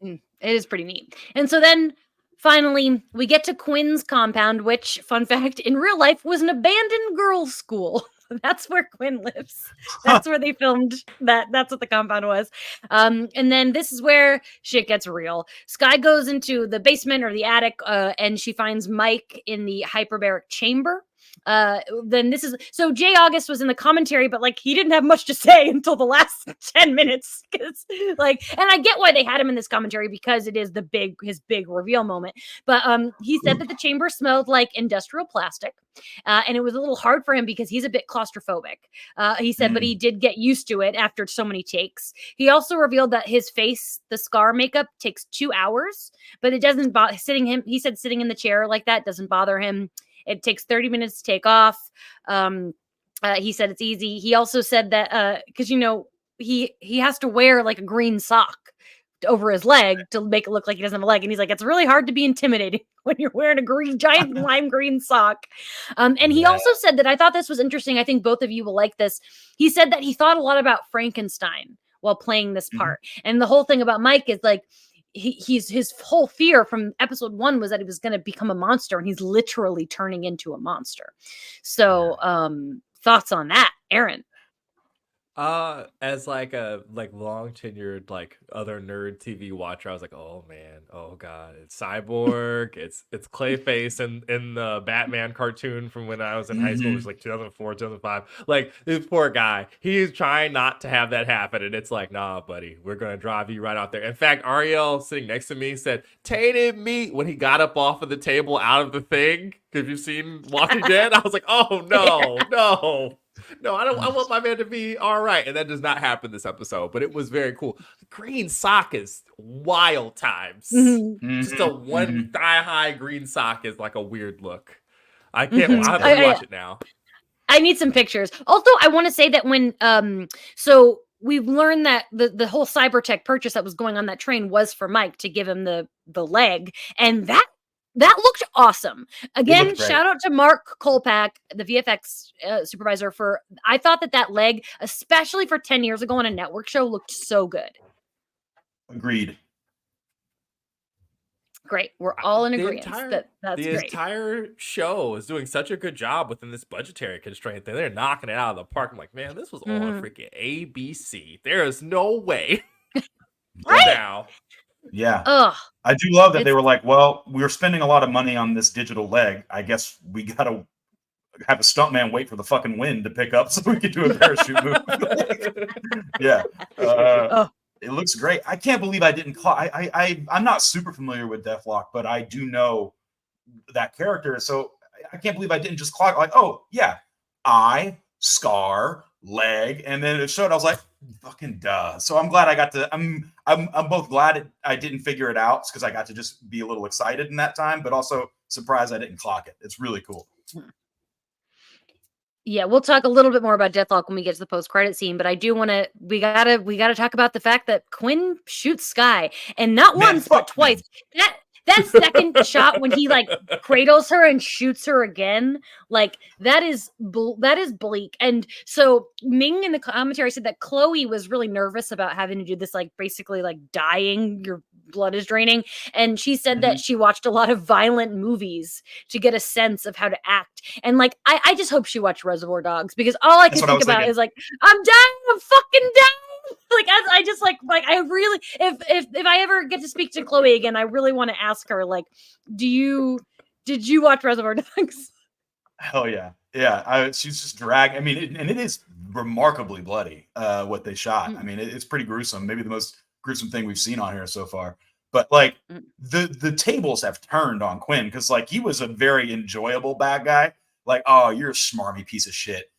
It is pretty neat. And so then finally we get to Quinn's compound, which, fun fact, in real life was an abandoned girls' school. That's where Quinn lives. That's where they filmed that. That's what the compound was. And then this is where shit gets real. Sky goes into the basement or the attic, and she finds Mike in the hyperbaric chamber. Then so Jay August was in the commentary, but he didn't have much to say until the last 10 minutes. And I get why they had him in this commentary, because it is his big reveal moment. But he said that the chamber smelled like industrial plastic, and it was a little hard for him because he's a bit claustrophobic. He said, but he did get used to it after so many takes. He also revealed that his face, the scar makeup, takes 2 hours, but it doesn't bother him. He said sitting in the chair like that doesn't bother him. It takes 30 minutes to take off. He said it's easy. He also said that because he has to wear like a green sock over his leg to make it look like he doesn't have a leg, and he's like, it's really hard to be intimidating when you're wearing a giant lime green sock. And he also said that, I thought this was interesting, I think both of you will like this. He said that he thought a lot about Frankenstein while playing this part, and the whole thing about Mike is like, his whole fear from episode 1 was that he was going to become a monster, and he's literally turning into a monster. So thoughts on that, Aaron? As like a long tenured other nerd TV watcher, I was like, oh man, oh god, it's Cyborg, it's Clayface in the Batman cartoon from when I was in high school, it was like 2004, 2005. Like, this poor guy, he's trying not to have that happen, and it's like, nah, buddy, we're gonna drive you right out there. In fact, Ariel sitting next to me said, tainted meat, when he got up off of the table out of the thing. Have you seen Walking Dead? I was like, oh no, no, I want my man to be all right. And that does not happen this episode, but it was very cool. Green sock is wild times. Just a one thigh high green sock is like a weird look. I can't I'll have to watch it now. I need some pictures. Also, I want to say that when so we've learned that the whole cybertech purchase that was going on that train was for Mike to give him the leg, and that looked awesome. Again, shout out to Mark Kolpak, the VFX supervisor, I thought that leg, especially for 10 years ago on a network show, looked so good. Agreed. Great. We're all in agreement. That's the great. entire show is doing such a good job within this budgetary constraint that they're knocking it out of the park. I'm like, man, this was all on freaking ABC. There is no way. Right now. Yeah. Ugh. I do love that they were like, well, we're spending a lot of money on this digital leg. I guess we got to have a stuntman wait for the fucking wind to pick up so we can do a parachute move. Yeah. It looks great. I can't believe I didn't call. I'm not super familiar with Deathlock, but I do know that character. So I can't believe I didn't just clock like, oh, yeah, eye, scar, leg, and then it showed. I was like, fucking duh. So I'm glad I got to. I'm both glad I didn't figure it out because I got to just be a little excited in that time, but also surprised I didn't clock it. It's really cool. Yeah, we'll talk a little bit more about Deathlock when we get to the post-credit scene, but I do want to. We gotta talk about the fact that Quinn shoots Sky, and not once but twice. That second shot when he cradles her and shoots her again, that is bleak. And so Ming in the commentary said that Chloe was really nervous about having to do this, basically dying, your blood is draining. And she said that she watched a lot of violent movies to get a sense of how to act. And I just hope she watched Reservoir Dogs, because all I can think about is I'm dying, I'm fucking dying. I just I really, if I ever get to speak to Chloe again, I really want to ask her, did you watch Reservoir Dogs? Hell yeah. Yeah. She's just dragged. I mean, and it is remarkably bloody, what they shot. I mean, it's pretty gruesome. Maybe the most gruesome thing we've seen on here so far. But the tables have turned on Quinn, because he was a very enjoyable bad guy. Oh, you're a smarmy piece of shit.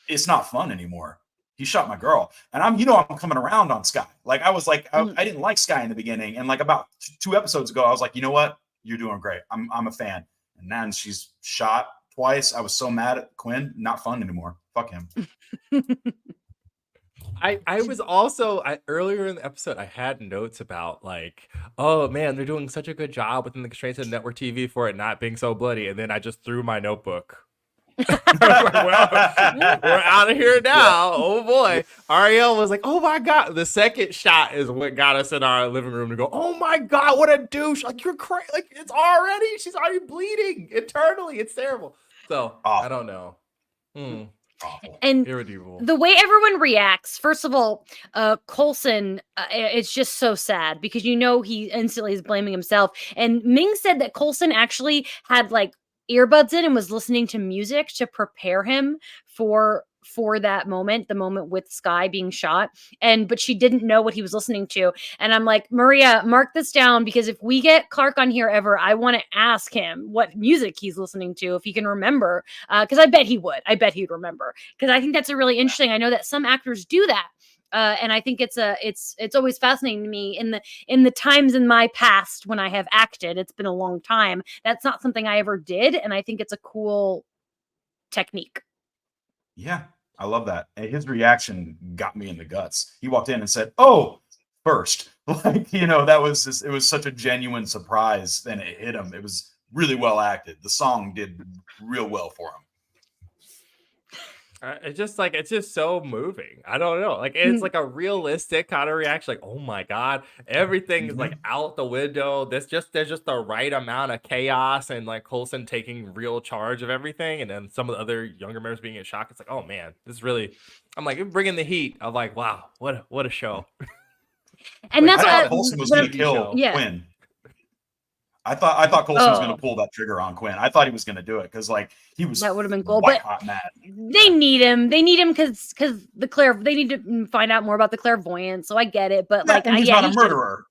It's not fun anymore. He shot my girl, and I'm coming around on Sky. I was I didn't like Sky in the beginning, and about 2 episodes ago, I was like, you know what, you're doing great. I'm a fan. And then she's shot twice. I was so mad at Quinn. Not fun anymore. Fuck him. I was also earlier in the episode, I had notes about oh man, they're doing such a good job within the constraints of network TV for it not being so bloody, and then I just threw my notebook. Well, we're out of here now. Oh boy. Ariel was like, oh my god. The second shot is what got us in our living room to go, oh my god, what a douche. You're crazy. She's already bleeding internally. It's terrible. So I don't know. And irredeemable. The way everyone reacts, first of all, Coulson, it's just so sad, because he instantly is blaming himself. And Ming said that Coulson actually had earbuds in and was listening to music to prepare him for that moment, the moment with Sky being shot. But she didn't know what he was listening to. And I'm like, Maria, mark this down, because if we get Clark on here ever, I want to ask him what music he's listening to, if he can remember, because I bet he would. I bet he'd remember, because I think that's a really interesting. I know that some actors do that. And I think it's always fascinating to me in the times in my past when I have acted. It's been a long time. That's not something I ever did, and I think it's a cool technique. Yeah, I love that. And his reaction got me in the guts. He walked in and said, "Oh, first." Like, that was just, it was such a genuine surprise, and it hit him. It was really well acted. The song did real well for him. It's just so moving. I don't know. Like it's like a realistic kind of reaction. Like, oh my God, everything is like out the window. There's just the right amount of chaos and like Coulson taking real charge of everything, and then some of the other younger members being in shock. It's like, oh man, this is really. I'm like bringing the heat. I'm like, wow, what a show. And I that's thought what Coulson was going to kill Yeah. Quinn. I thought Coulson was going to pull that trigger on Quinn. I thought he was going to do it because like he was that would have been cool. white But hot mad. they need him. They need him because they need to find out more about the clairvoyance. So I get it. But like, and he's not a murderer.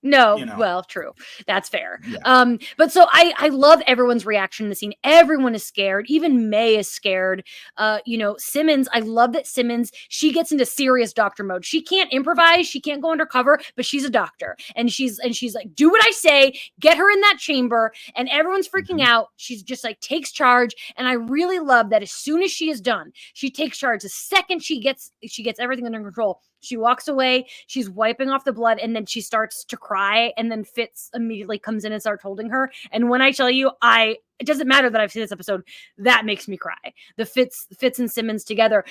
No, You know. well, true. That's fair. Yeah. But so I love everyone's reaction in the scene. Everyone is scared. Even May is scared. Simmons, I love that Simmons, she gets into serious doctor mode. She can't improvise, she can't go undercover, but she's a doctor. And she's like, do what I say, get her in that chamber, and everyone's freaking out. She's just like takes charge. And I really love that as soon as she is done, she takes charge. The second she gets everything under control, she walks away, she's wiping off the blood, and then she starts to cry, and then Fitz immediately comes in and starts holding her. And when I tell you, it doesn't matter that I've seen this episode, that makes me cry. The Fitz and Simmons together.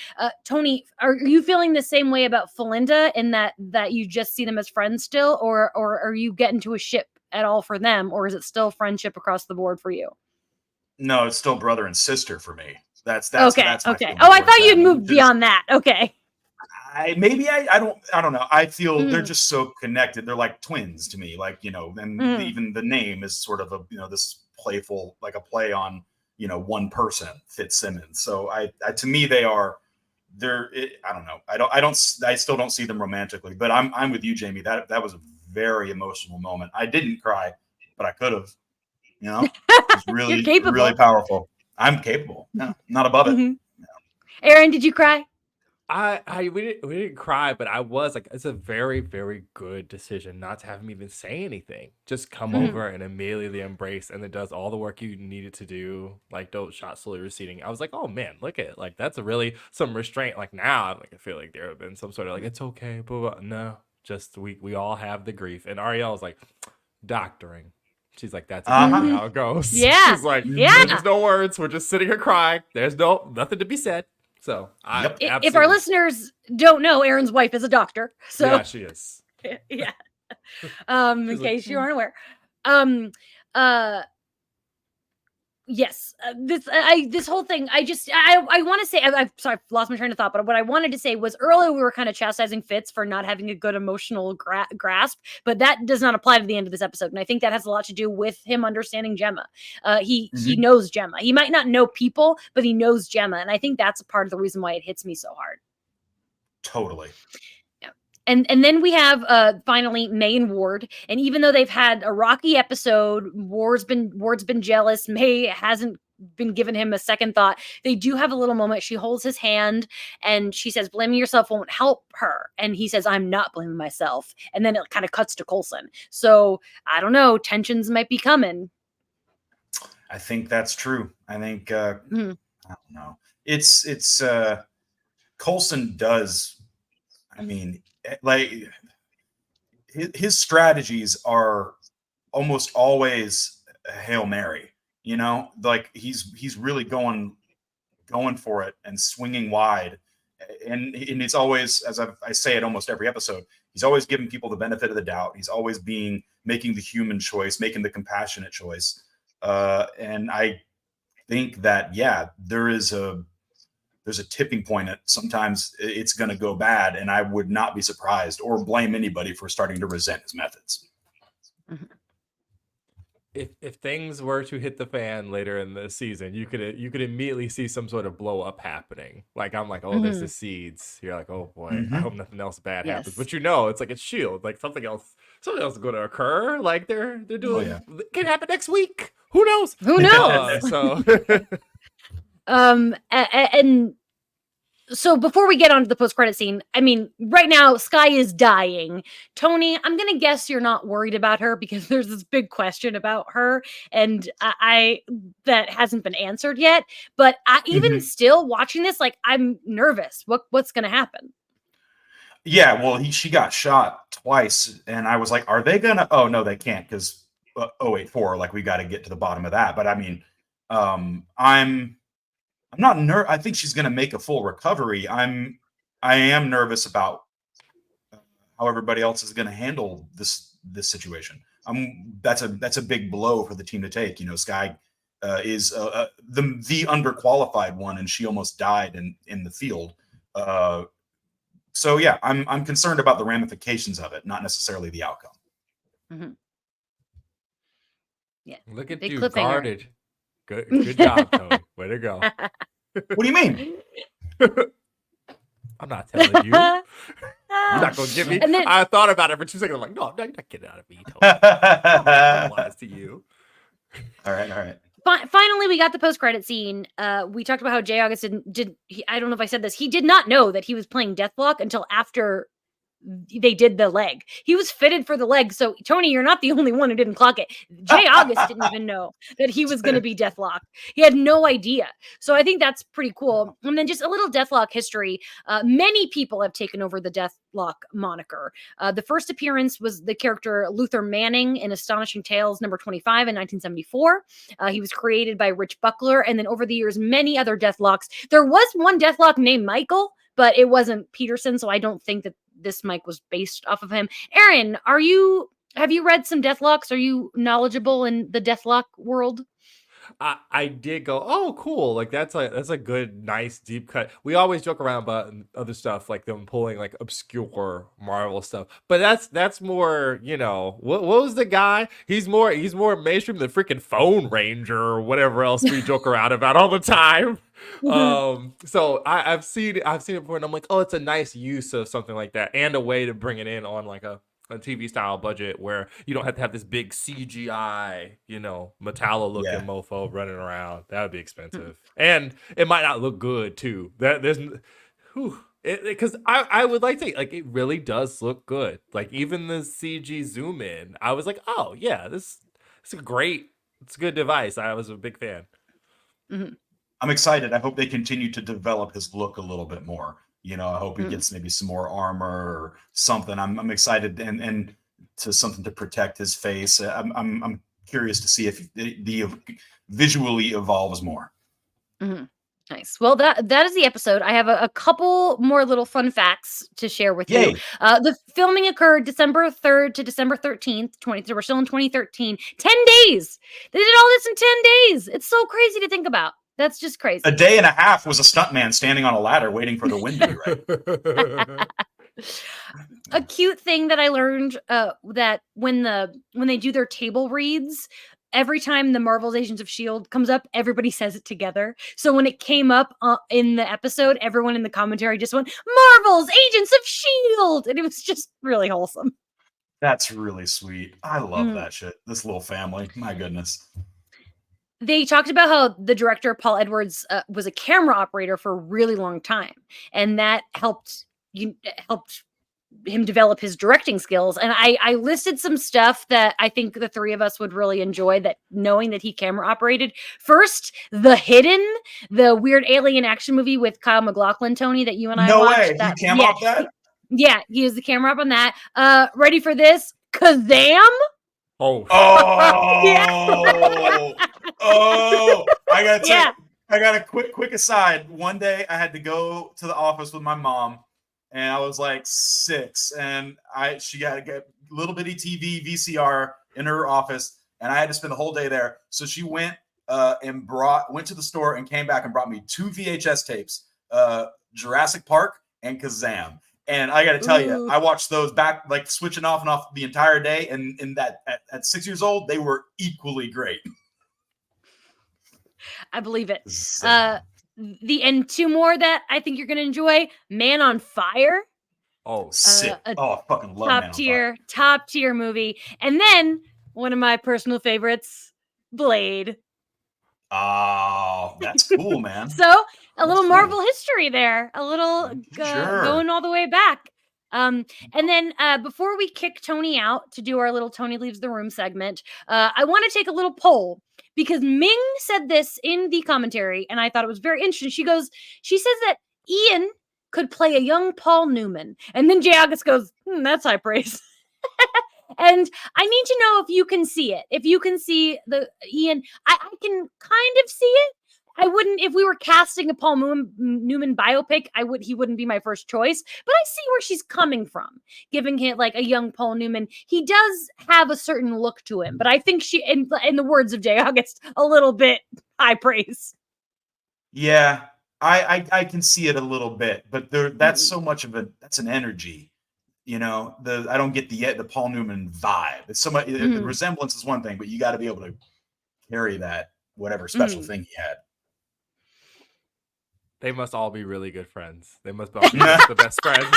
Tony, are you feeling the same way about Felinda in that you just see them as friends still, or are you getting to a ship at all for them, or is it still friendship across the board for you? No, it's still brother and sister for me. That's okay. That's okay. Oh, I thought you'd moved beyond that. Okay. I don't know. I feel they're just so connected. They're like twins to me. Like, and even the name is sort of this playful, like a play on, one person, Fitzsimmons. So to me, I don't know. I still don't see them romantically, but I'm with you, Jamie. That was a very emotional moment. I didn't cry, but I could have, it's really, really powerful. I'm capable. No, not above it. No. Aaron, did you cry? We didn't cry, but I was like, it's a very, very good decision not to have him even say anything. Just come over and immediately embrace, and it does all the work you needed to do. Like those shots slowly receding. I was like, oh man, look at it. Like that's some restraint. Like now, I feel like there have been some sort of like it's okay, but no, just we all have the grief. And Ariel was like, doctoring. She's like, that's exactly how it goes. Yeah. She's like, there's no words. We're just sitting here crying. There's nothing to be said. So if our listeners don't know, Aaron's wife is a doctor. So yeah, she is. Yeah. In case you aren't aware. Yes, this whole thing, I want to say, I'm sorry, I've lost my train of thought, but what I wanted to say was earlier we were kind of chastising Fitz for not having a good emotional grasp, but that does not apply to the end of this episode. And I think that has a lot to do with him understanding Gemma. He knows Gemma. He might not know people, but he knows Gemma. And I think that's a part of the reason why it hits me so hard. Totally. And then we have finally May and Ward. And even though they've had a rocky episode, Ward's been jealous. May hasn't been given him a second thought. They do have a little moment. She holds his hand and she says, blaming yourself won't help her. And he says, I'm not blaming myself. And then it kind of cuts to Coulson. So I don't know, tensions might be coming. I think that's true. I think, I don't know. It's Coulson does, I mean, like his strategies are almost always a Hail Mary, like he's really going for it and swinging wide. And it's always, as I say it almost every episode, he's always giving people the benefit of the doubt. He's always making the human choice, making the compassionate choice. And I think that, there's a tipping point at sometimes it's going to go bad, and I would not be surprised or blame anybody for starting to resent his methods. If things were to hit the fan later in the season, you could immediately see some sort of blow up happening. Like I'm like, oh, there's the seeds. You're like, oh boy, I hope nothing else bad happens. But it's like it's S.H.I.E.L.D. Like something else is going to occur. Like they're doing it can happen next week. Who knows? Who knows? So and So before we get onto the post-credit scene, I mean, right now, Skye is dying. Tony, I'm going to guess you're not worried about her because there's this big question about her, and I that hasn't been answered yet. But even still watching this, like, I'm nervous. What's going to happen? Yeah, well, she got shot twice, and I was like, are they gonna? Oh no, they can't because 084. Like, we got to get to the bottom of that. But I mean, I'm not I think she's gonna make a full recovery. I am nervous about how everybody else is gonna handle this situation. That's a big blow for the team to take. You know, Skye is the underqualified one, and she almost died in the field. So yeah, I'm concerned about the ramifications of it, not necessarily the outcome. Mm-hmm. Yeah, look at big you cliffhanger. guarded. Good job, Tony. Way to go. What do you mean? I'm not telling you. You're not gonna get me. And then- I thought about it for 2 seconds. I'm like, no, you're not getting out of me, Tony. I'm lies to you. All right. Finally, we got the post-credit scene. We talked about how Jay August I don't know if I said this. He did not know that he was playing Deathlock until after they did the leg. He was fitted for the leg. So Tony, you're not the only one who didn't clock it. Jay August didn't even know that he was going to be Deathlock. He had no idea. So I think that's pretty cool. And then just a little Deathlock history. Many people have taken over the Deathlock moniker. The first appearance was the character Luther Manning in Astonishing Tales number 25 in 1974. He was created by Rich Buckler. And then over the years, many other Deathlocks. There was one Deathlock named Michael, but it wasn't Peterson. So I don't think that this Mike was based off of him. Aaron, have you read some Deathlocks? Are you knowledgeable in the Deathlock world? I did go, oh, cool. Like that's a good, nice deep cut. We always joke around about other stuff, like them pulling like obscure Marvel stuff. But that's more, you know, what was the guy? He's more mainstream than freaking Phone Ranger or whatever else we joke around about all the time. So I've seen it before, and I'm like, oh, it's a nice use of something like that, and a way to bring it in on like a TV style budget where you don't have to have this big CGI, you know, Metallo looking mofo running around. That would be expensive, and it might not look good too. Because I would like to, like, it really does look good. Like even the CG zoom in, I was like, oh yeah, it's a good device. I was a big fan. Mm-hmm. I'm excited. I hope they continue to develop his look a little bit more. You know, I hope he gets maybe some more armor or something. I'm excited and to something to protect his face. I'm curious to see if the visually evolves more. Mm-hmm. Nice. Well, that is the episode. I have a couple more little fun facts to share with you. The filming occurred December 3rd to December 13th. We're still in 2013. 10 days. They did all this in 10 days. It's so crazy to think about. That's just crazy. A day and a half was a stuntman standing on a ladder waiting for the wind to be right. A cute thing that I learned that when they do their table reads, every time the Marvel's Agents of S.H.I.E.L.D. comes up, everybody says it together. So when it came up in the episode, everyone in the commentary just went, Marvel's Agents of S.H.I.E.L.D. And it was just really wholesome. That's really sweet. I love that shit. This little family. My goodness. They talked about how the director, Paul Edwards, was a camera operator for a really long time. And that helped him develop his directing skills. And I listed some stuff that I think the three of us would really enjoy, that knowing that he camera operated. First, The Hidden, the weird alien action movie with Kyle MacLachlan, Tony, that you and I watched. No way. He camera op that? Yeah, he was the camera op on that. Ready for this? Kazam? Oh. Yeah. Oh, I gotta tell you, I got a quick aside. One day I had to go to the office with my mom, and I was like 6, and she got to get a little bitty TV VCR in her office, and I had to spend the whole day there. So she went went to the store and came back and brought me 2 VHS tapes, Jurassic Park and Kazam. And I got to tell you, I watched those back, like switching off and off the entire day. And in that, at 6 years old, they were equally great. I believe it. And 2 more that I think you're going to enjoy. Man on Fire. Oh, sick. I fucking love Man on Fire. Top tier movie. And then one of my personal favorites, Blade. Oh, that's cool, man. So a That's little cool. Marvel history there, a little Sure. going all the way back. And then before we kick Tony out to do our little Tony Leaves the Room segment, I want to take a little poll because Ming said this in the commentary, and I thought it was very interesting. She says that Ian could play a young Paul Newman, and then Jay August goes, "That's high praise." And I need to know if you can see it. If you can see the Ian, I can kind of see it. I wouldn't, if we were casting a Paul Newman biopic, he wouldn't be my first choice, but I see where she's coming from, giving him like a young Paul Newman. He does have a certain look to him, but I think she, in the words of Jay August, a little bit high praise. Yeah, I can see it a little bit, but that's so much of that's an energy. You know, I don't get the Paul Newman vibe. It's so much. The resemblance is one thing, but you got to be able to carry that whatever special thing he had. They must all be really good friends. They must all be the best friends.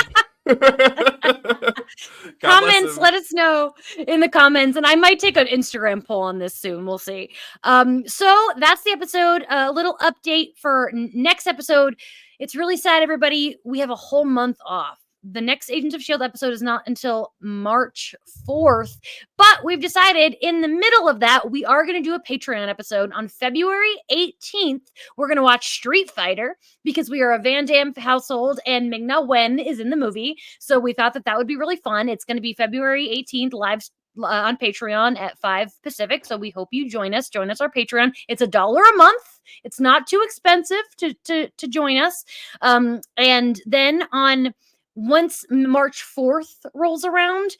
Comments, let us know in the comments, and I might take an Instagram poll on this soon. We'll see. So that's the episode. A little update for next episode. It's really sad, everybody. We have a whole month off. The next Agents of S.H.I.E.L.D. episode is not until March 4th, but we've decided in the middle of that, we are going to do a Patreon episode on February 18th. We're going to watch Street Fighter because we are a Van Damme household and Ming-Na Wen is in the movie. So we thought that would be really fun. It's going to be February 18th live on Patreon at 5 Pacific. So we hope you join us our Patreon. It's $1 a month. It's not too expensive to join us. And then once March 4th rolls around,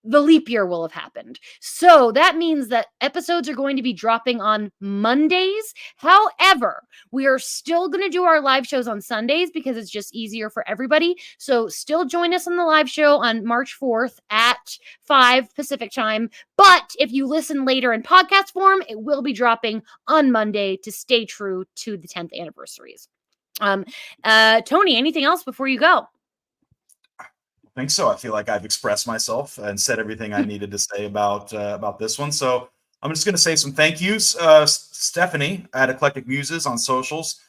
the leap year will have happened. So that means that episodes are going to be dropping on Mondays. However, we are still going to do our live shows on Sundays because it's just easier for everybody. So still join us on the live show on March 4th at 5 Pacific time. But if you listen later in podcast form, it will be dropping on Monday to stay true to the 10th anniversaries. Tony, anything else before you go? I think so. I feel like I've expressed myself and said everything I needed to say about this one. So I'm just going to say some thank yous. Stephanie at Eclectic Muses on socials.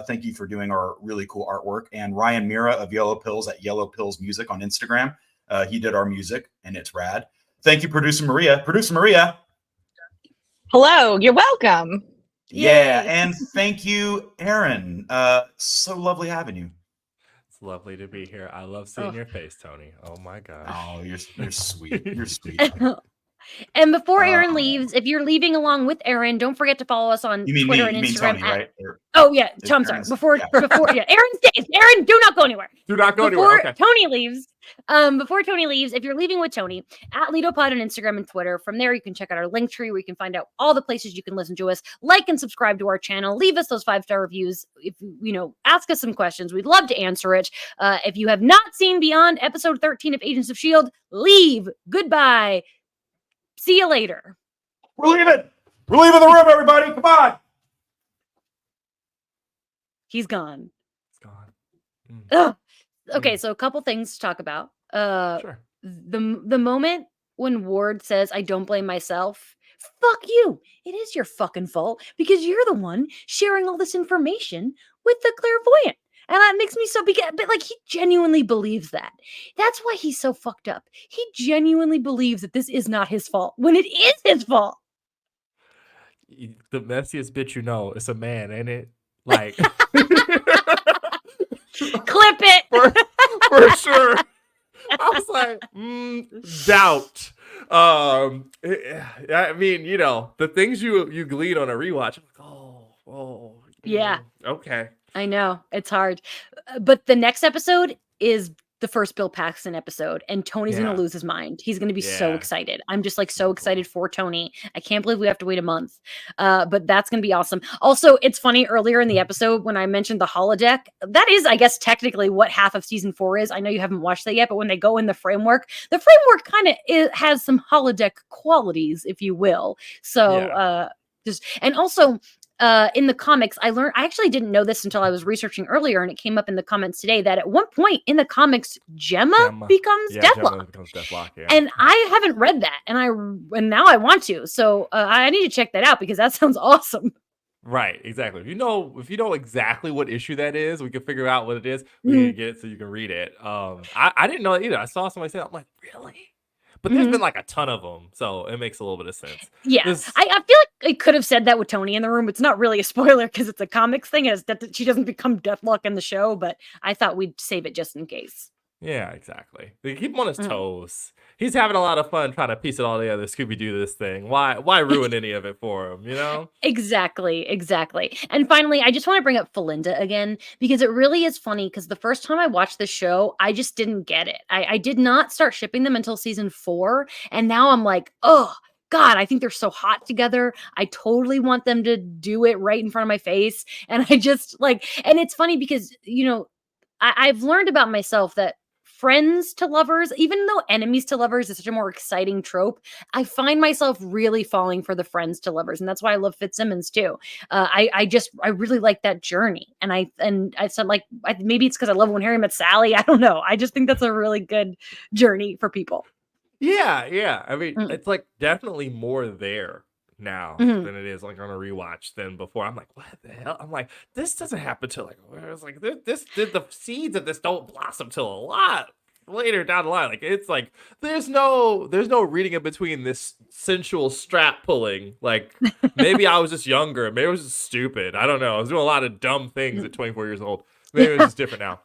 Thank you for doing our really cool artwork. And Ryan Mira of Yellow Pills at Yellow Pills Music on Instagram. He did our music and it's rad. Thank you, Producer Maria. Producer Maria. Hello, you're welcome. Yeah. And thank you, Aaron. So lovely having you. It's lovely to be here. I love seeing your face, Tony. Oh my gosh. Oh, you're sweet. You're sweet. And before Aaron leaves, if you're leaving along with Aaron, don't forget to follow us on Twitter and Instagram. Tony, right? Oh yeah, I'm sorry. Before Aaron stays. Aaron, do not go anywhere. Do not go anywhere. Okay. Tony leaves. Before Tony leaves, if you're leaving with Tony, at LitoPod on Instagram and Twitter. From there, you can check out our link tree where you can find out all the places you can listen to us. Like and subscribe to our channel. Leave us those 5-star reviews. If ask us some questions, we'd love to answer it. If you have not seen beyond episode 13 of Agents of S.H.I.E.L.D., leave. Goodbye. See you later. We're leaving. We're leaving the room, everybody. Come on. He's gone. It's gone. Okay, so a couple things to talk about. Sure. The moment when Ward says, "I don't blame myself," fuck you. It is your fucking fault because you're the one sharing all this information with the clairvoyant. And that makes me so but like he genuinely believes that. That's why he's so fucked up. He genuinely believes that this is not his fault when it is his fault. The messiest bitch you know is a man, ain't it? Like clip it for sure. I was like, doubt. I mean, the things you glean on a rewatch. I'm like, yeah, okay. I know it's hard, but the next episode is the first Bill Paxton episode, and Tony's going to lose his mind. He's going to be so excited. I'm just like so excited for Tony. I can't believe we have to wait a month, but that's going to be awesome. Also, it's funny earlier in the episode when I mentioned the holodeck, that is, I guess, technically what half of season 4 is. I know you haven't watched that yet, but when they go in the framework kind of has some holodeck qualities, if you will. So and also in the comics, I actually didn't know this until I was researching earlier, and it came up in the comments today that at one point in the comics, Gemma becomes Deathlock. And I haven't read that, and now I want to. So I need to check that out because that sounds awesome. Right, exactly. If you know exactly what issue that is, we can figure out what it is. We Mhm, can get it so you can read it. I didn't know it either. I saw somebody say that. I'm like, really? But there's mhm. been like a ton of them, so it makes a little bit of sense. Yeah, This, I feel like it could have said that with Tony in the room. It's not really a spoiler because it's a comics thing, as that she doesn't become Deathlock in the show, but I thought we'd save it just in case. yeah, exactly. They keep him on his Mhm. toes. He's having a lot of fun trying to piece it all together. Scooby Doo this thing. Why ruin any of it for him? You know? Exactly, exactly. And finally, I just want to bring up Felinda again because it really is funny because the first time I watched the show, I just didn't get it. I did not start shipping them until season 4. And now I'm like, oh, God, I think they're so hot together. I totally want them to do it right in front of my face. And I just like, and it's funny because, I've learned about myself that friends to lovers, even though enemies to lovers is such a more exciting trope, I find myself really falling for the friends to lovers, and that's why I love Fitzsimmons too. I really like that journey, and I said like maybe it's because I love When Harry Met Sally. I don't know. I just think that's a really good journey for people. Yeah, yeah. I mean, Mm, it's like definitely more there now mhm. than it is like on a rewatch than before. I'm like, what the hell? I'm like, this doesn't happen till like where it's like this did the seeds of this don't blossom till a lot later down the line. Like it's like there's no reading in between this sensual strap pulling. Like maybe I was just younger, maybe I was just stupid. I don't know. I was doing a lot of dumb things at 24 years old. Maybe it's just different now.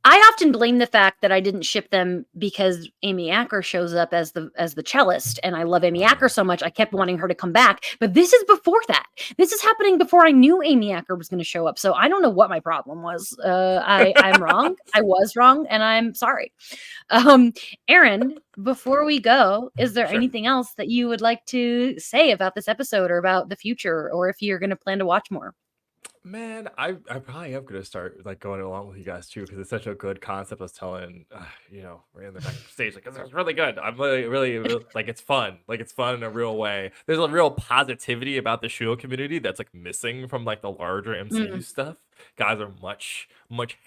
I often blame the fact that I didn't ship them because Amy Acker shows up as the cellist, and I love Amy Acker so much. I kept wanting her to come back, but this is before that. This is happening before I knew Amy Acker was going to show up. So I don't know what my problem was. I'm wrong. I was wrong, and I'm sorry. Aaron, before we go, is there Sure. anything else that you would like to say about this episode or about the future, or if you're going to plan to watch more? Man, I probably am gonna start like going along with you guys too because it's such a good concept. I was telling, we're in the backstage like 'cause it's really good. I'm really like it's fun in a real way. There's a real positivity about the Shield community that's like missing from like the larger MCU Mm. stuff. Guys are much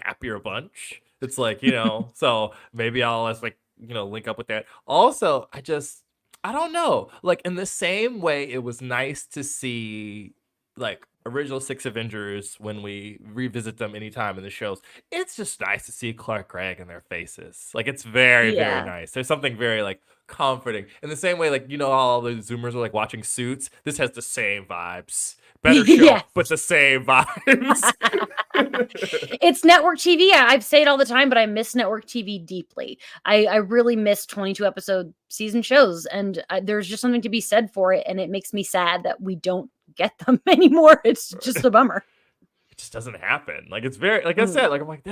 happier bunch. It's like so maybe I'll let's like link up with that. Also, I don't know, like in the same way, it was nice to see like original Six Avengers when we revisit them anytime in the shows. It's just nice to see Clark Gregg in their faces. Like it's very Yeah. nice. There's something very like comforting. In the same way, like how all the Zoomers are like watching Suits. This has the same vibes. Better show, Yes. but the same vibes. It's network TV. I say it all the time, but I miss network TV deeply. I really miss 22 episode season shows, and there's just something to be said for it. And it makes me sad that we don't get them anymore. It's just a bummer. It just doesn't happen. Like it's very like I Mm, said, like I'm like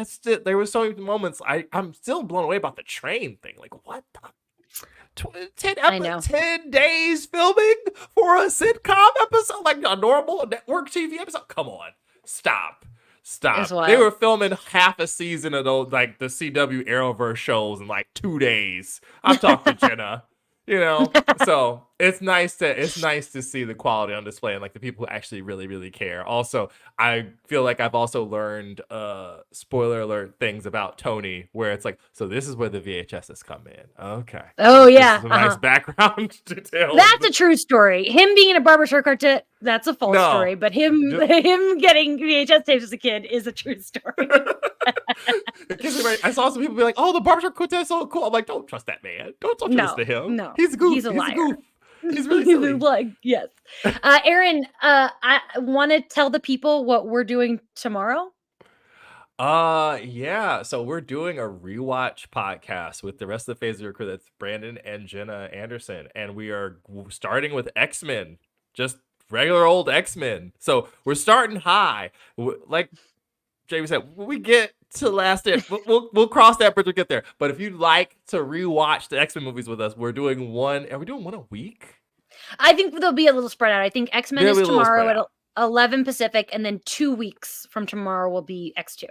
there was so many moments I'm still blown away about the train thing. Like what the 10, I know. 10 days filming for a sitcom episode, like a normal network TV episode. Come on, stop. It's They were wild. filming half a season of those, like the CW Arrowverse shows in like 2 days. I've talked to Jenna, so it's nice to see the quality on display and like the people who actually really care. Also, I feel like I've also learned spoiler alert things about Tony where it's like, so this is where the VHSs come in. Okay. Oh This yeah. is a nice background detail. That's a true story. Him being in a barbershop quartet, that's a false No. story. But him Just him getting VHS tapes as a kid is a true story. I saw some people be like, "Oh, the barbershop quartet is so cool." I'm like, "Don't trust that man. Don't you listen No, to him. no. He's a goof. He's a He's a liar. goof. He's really silly." Like, yes. Aaron, I want to tell the people what we're doing tomorrow. Yeah. So we're doing a rewatch podcast with the rest of the Phase Zero crew. That's Brandon and Jenna Anderson, and we are starting with X-Men, just regular old X-Men. So we're starting high, like Jamie said. When we get to last year, we'll cross that bridge. We'll get there. But if you'd like to rewatch the X-Men movies with us, we're doing one. Are we doing one a week? I think there'll be a little spread out. I think X-Men There'll is be a little tomorrow spread at out. 11 Pacific, and then 2 weeks from tomorrow will be X2.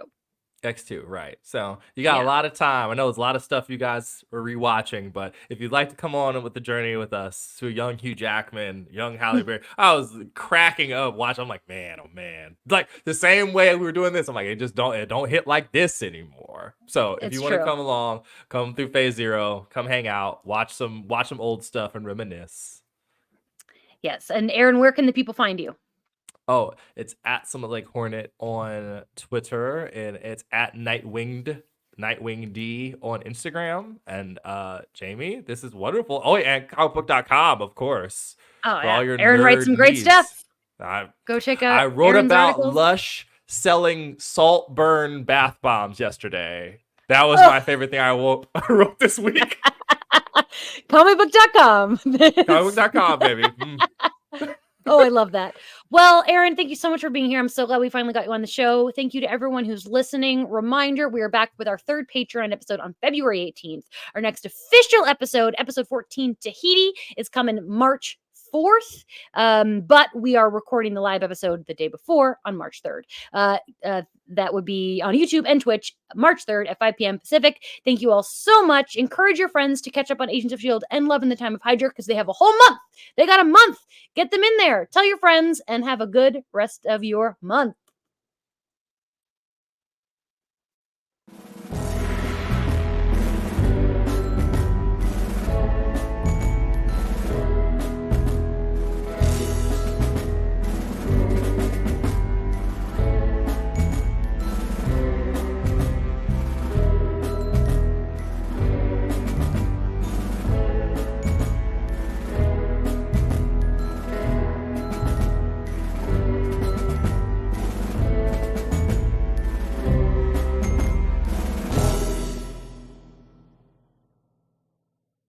X2, right. So you got a Yeah. lot of time. I know there's a lot of stuff you guys are rewatching, but if you'd like to come on with the journey with us to young Hugh Jackman, young Halle Berry, I was cracking up watching. I'm like, man, oh man. Like the same way we were doing this, I'm like, it don't hit like this anymore. So if It's you want to true. come along, come through Phase Zero, come hang out, watch some old stuff and reminisce. Yes. And Aaron, where can the people find you? Oh, it's at Summit Lake Hornet on Twitter, and it's at Nightwinged on Instagram. And Jamie, this is wonderful. Oh, and comicbook.com, of course, Oh, for yeah. all your Aaron writes nerd some great needs. stuff. I, Go check out I wrote Aaron's about articles. Lush selling salt burn bath bombs yesterday. That was my favorite thing I wrote this week. Comicbook.com. Comicbook.com, baby. Oh, I love that. Well, Aaron, thank you so much for being here. I'm so glad we finally got you on the show. Thank you to everyone who's listening. Reminder, we are back with our third Patreon episode on February 18th. Our next official episode, episode 14, Tahiti, is coming March 4th. But we are recording the live episode the day before on March 3rd. That would be on YouTube and Twitch, March 3rd at 5 p.m. Pacific. Thank you all so much. Encourage your friends to catch up on Agents of S.H.I.E.L.D. and Love in the Time of Hydra because they have a whole month. They got a month. Get them in there. Tell your friends and have a good rest of your month.